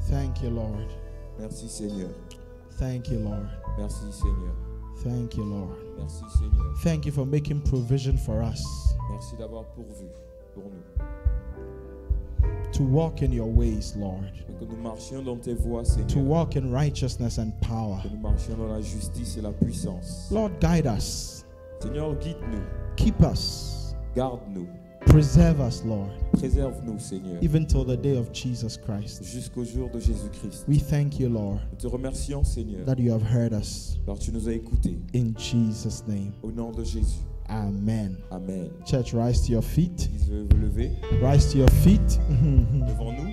S1: thank you, Lord.
S2: Merci Seigneur.
S1: Thank you, Lord.
S2: Merci Seigneur.
S1: Thank you, Lord.
S2: Merci Seigneur.
S1: Thank you for making provision for us
S2: Merci d'avoir pourvu pour nous.
S1: to walk in your ways, Lord,
S2: Que nous marchions dans tes voies,
S1: to
S2: Seigneur.
S1: walk in righteousness and power.
S2: Que nous marchions dans la justice et la puissance.
S1: Lord, guide us,
S2: Seigneur, guide-nous,
S1: keep us,
S2: garde-nous,
S1: preserve us, Lord,
S2: préserve-nous, Seigneur,
S1: even till the day of Jesus Christ.
S2: jusqu'au jour de Jésus-Christ.
S1: We thank you, Lord,
S2: Nous te remercions, Seigneur,
S1: that you have heard us.
S2: car tu nous as écoutés.
S1: In Jesus' name,
S2: Au nom de Jésus.
S1: amen.
S2: Amen.
S1: Church, rise to your feet.
S2: Église, veuillez vous lever
S1: Rise to your feet.
S2: devant nous.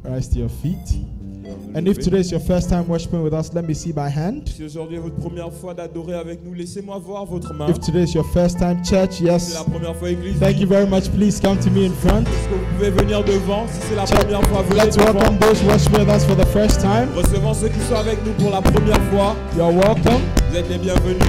S1: Rise to your feet.
S2: Veuillez vous
S1: And if
S2: lever.
S1: today is your first time worshiping with us, let me see by hand.
S2: Si aujourd'hui est votre première fois d'adorer avec nous, laissez-moi voir votre main.
S1: If today is your first time, church,
S2: Si c'est
S1: yes.
S2: la première fois, Église,
S1: Thank you very much. Please come to me in front.
S2: est-ce que vous pouvez venir devant? Si c'est la première fois, venez
S1: Let's welcome
S2: devant.
S1: those worshiping with us for the first time.
S2: Recevons ceux qui sont avec nous pour la première fois.
S1: You're welcome.
S2: Vous êtes les bienvenus.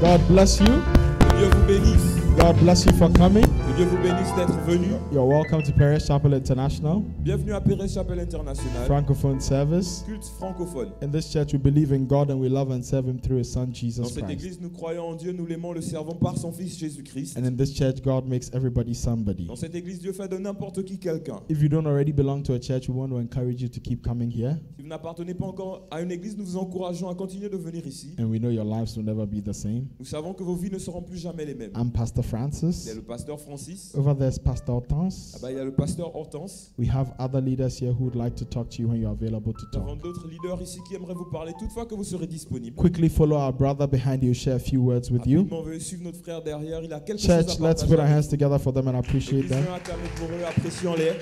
S1: God bless you.
S2: Que Dieu vous bénisse.
S1: God bless you for coming.
S2: Que Dieu vous bénisse d'être venus.
S1: You're welcome to Paris Chapel International,
S2: Bienvenue à Pérez Chapelle International,
S1: Francophone service.
S2: culte francophone.
S1: In this church, we believe in God and we love and serve Him through His Son,
S2: Dans
S1: Jesus
S2: cette
S1: Christ.
S2: église, nous croyons en Dieu, nous l'aimons, le servons par son Fils Jésus-Christ.
S1: And in this church, God makes everybody somebody.
S2: Dans cette église, Dieu fait de n'importe qui quelqu'un.
S1: If you don't already belong to a church, we want to encourage you to keep coming here.
S2: Si vous n'appartenez pas encore à une église, nous vous encourageons à continuer de venir ici.
S1: And we know your lives will never be the same.
S2: Nous savons que vos vies ne seront plus jamais les mêmes.
S1: I'm Pastor
S2: Il y
S1: Francis.
S2: a le pasteur Francis.
S1: Over there's Pastor Hortense.
S2: Là-bas, il y a le pasteur Hortense.
S1: We have other leaders here who would like to talk to you when you're available to
S2: Nous avons
S1: talk.
S2: d'autres leaders ici qui aimeraient vous parler toutefois que vous serez disponible.
S1: Quickly follow our brother behind you, share a few words with you.
S2: Rapidement, veuillez suivre notre frère derrière. Il a quelque chose
S1: Church,
S2: à
S1: let's
S2: partager.
S1: put our hands together for them and appreciate
S2: Église,
S1: them.
S2: un acclamé pour eux, apprécions-les.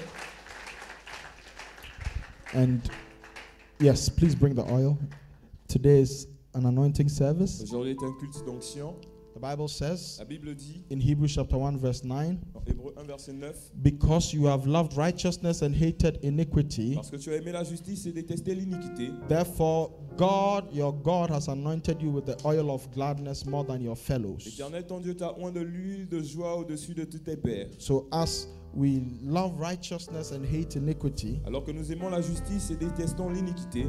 S1: And yes, please bring the oil. Today is an anointing service.
S2: Aujourd'hui est un culte d'onction.
S1: The Bible says
S2: La Bible dit,
S1: in Hebrews chapter 1 verse 9,
S2: dans Hébreux 1, verset 9,
S1: because you have loved righteousness and hated iniquity,
S2: parce que tu as aimé la justice et détesté l'iniquité,
S1: therefore God, your God, has anointed you with the oil of gladness more than your fellows.
S2: l'Éternel ton Dieu t'a oint de l'huile de joie au-dessus de tous tes pairs.
S1: So as we love righteousness and hate iniquity,
S2: Alors que nous aimons la justice et détestons l'iniquité,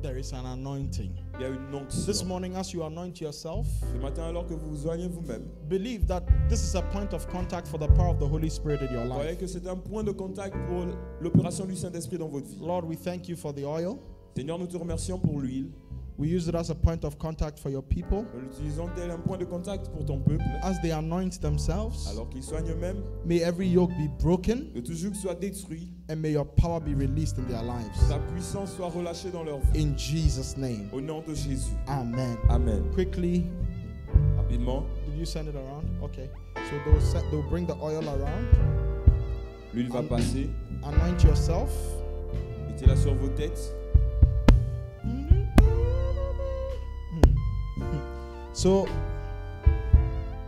S1: there is an anointing.
S2: il y a une
S1: This
S2: onction.
S1: morning, as you anoint yourself,
S2: Ce matin, alors que vous vous soignez vous-même,
S1: believe that this is a point of contact for the power of the Holy Spirit in your
S2: croyez
S1: life.
S2: que c'est un point de contact pour l'opération du Saint-Esprit dans votre vie.
S1: Lord, we thank you for the oil.
S2: Seigneur, nous te remercions pour l'huile.
S1: We use it as a point of contact for your people.
S2: Nous l'utilisons tel un point de contact pour ton peuple.
S1: As they anoint themselves,
S2: Alors qu'ils soignent eux-mêmes,
S1: may every yoke be broken
S2: que tout joug soit détruit,
S1: and may your power be released in their lives.
S2: ta puissance soit relâchée dans leur vie.
S1: In Jesus' name,
S2: Au nom de Jésus.
S1: amen.
S2: Amen.
S1: Quickly,
S2: Rapidement,
S1: did you send it around? Okay. So they'll bring the oil around.
S2: l'huile va passer.
S1: Anoint yourself.
S2: Mettez-la sur vos têtes.
S1: So,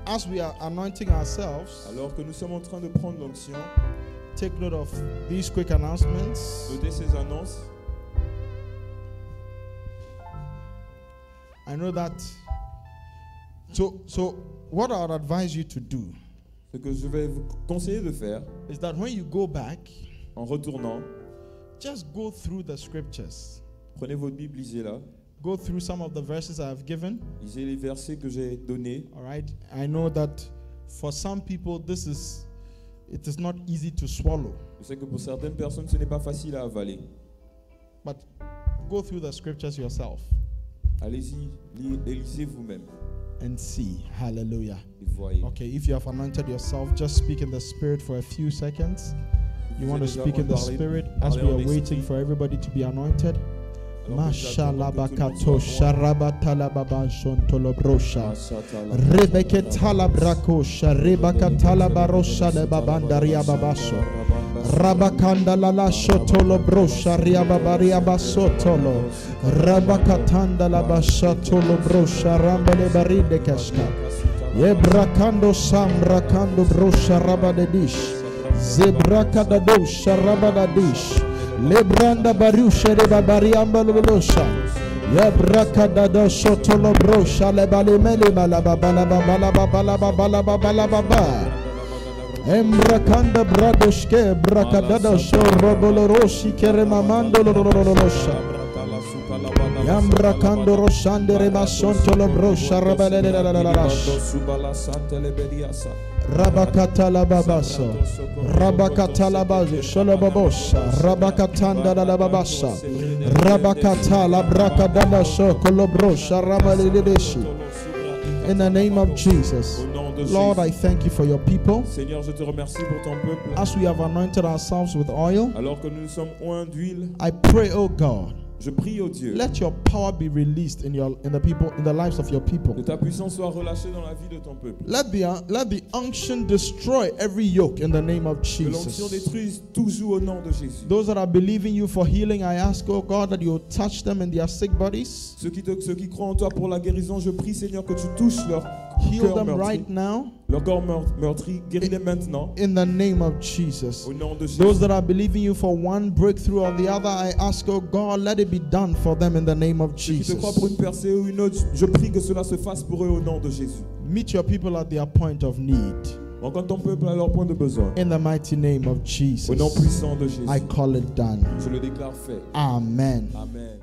S1: as we are anointing ourselves,
S2: Alors que nous sommes en train de prendre l'onction,
S1: take note of these quick announcements.
S2: notez ces annonces.
S1: I know that. So what I would advise you to do
S2: Ce que je vais vous conseiller de faire,
S1: is that when you go back,
S2: en retournant,
S1: just go through the scriptures.
S2: prenez votre Bible, lisez-la.
S1: Go through some of the verses I have given.
S2: Lisez les versets que j'ai donnés.
S1: All right. I know that for some people it is not easy to swallow,
S2: Je sais que pour certaines personnes, ce n'est pas facile à avaler.
S1: but go through the scriptures yourself
S2: Allez-y, lisez vous-même
S1: and see. Hallelujah.
S2: et voyez.
S1: Okay, if you have anointed yourself, just speak in the spirit for a few seconds. You want to speak in the spirit as we are waiting for everybody to be anointed. Mashalabakato sharabatalababa shontolobrosha rebeketalabrako sharebakatalabarosha lebabandaria babaso rabakanda lala shotolobrosha riababaria basotolo rabakatanda labashatolobrosha rambele baride kashka yebrakando samrakando brosha rabadedish zebrakadadosha rabadadish Lebranda barusha de babariamba lolosha. Yabrakadada shotolo brosha le balimele balabala. Embrakanda bradoshke brakadada shoroboloroshi keremamando lolosha. Yambrakando roshande rebasontolo brosha rabalelelalash. Rabakatala babaso, Rabakatala bazu, Sholobabosha, Rabakatanda la babasa, Rabakatala brakadala so kolobrosha ramalideshi. In the name of Jesus, Lord, I thank you for your people.
S2: Seigneur, je te remercie pour ton peuple.
S1: As we have anointed ourselves with oil,
S2: Alors que nous nous sommes oints d'huile,
S1: I pray, oh God,
S2: je prie au Dieu.
S1: let your power be released in the lives of your people.
S2: Que ta puissance soit relâchée dans la vie de ton peuple.
S1: Let the unction destroy every yoke in the name of
S2: Que l'onction
S1: Jesus.
S2: détruise toujours au nom de Jésus.
S1: Those that are believing you for healing, I ask, oh God, that you touch them in their sick bodies.
S2: Ceux qui croient en toi pour la guérison, je prie Seigneur que tu touches leur
S1: Heal
S2: cœur
S1: them
S2: meurtri.
S1: right now
S2: Leur corps meurtri, guéris-les maintenant.
S1: in the name of Jesus.
S2: Au nom de Jésus.
S1: Those that are believing you for one breakthrough or the other, I ask, oh God, let it be done for them in the name of
S2: Ceux qui te croient pour
S1: Jesus.
S2: une percée ou une autre, je prie que cela se fasse pour eux au nom de Jésus.
S1: Meet your people at their point of need.
S2: Rencontre ton peuple à leur point de besoin.
S1: In the mighty name of
S2: Au nom
S1: Jesus,
S2: puissant de Jésus.
S1: I call it done.
S2: Je le déclare fait.
S1: Amen.
S2: Amen.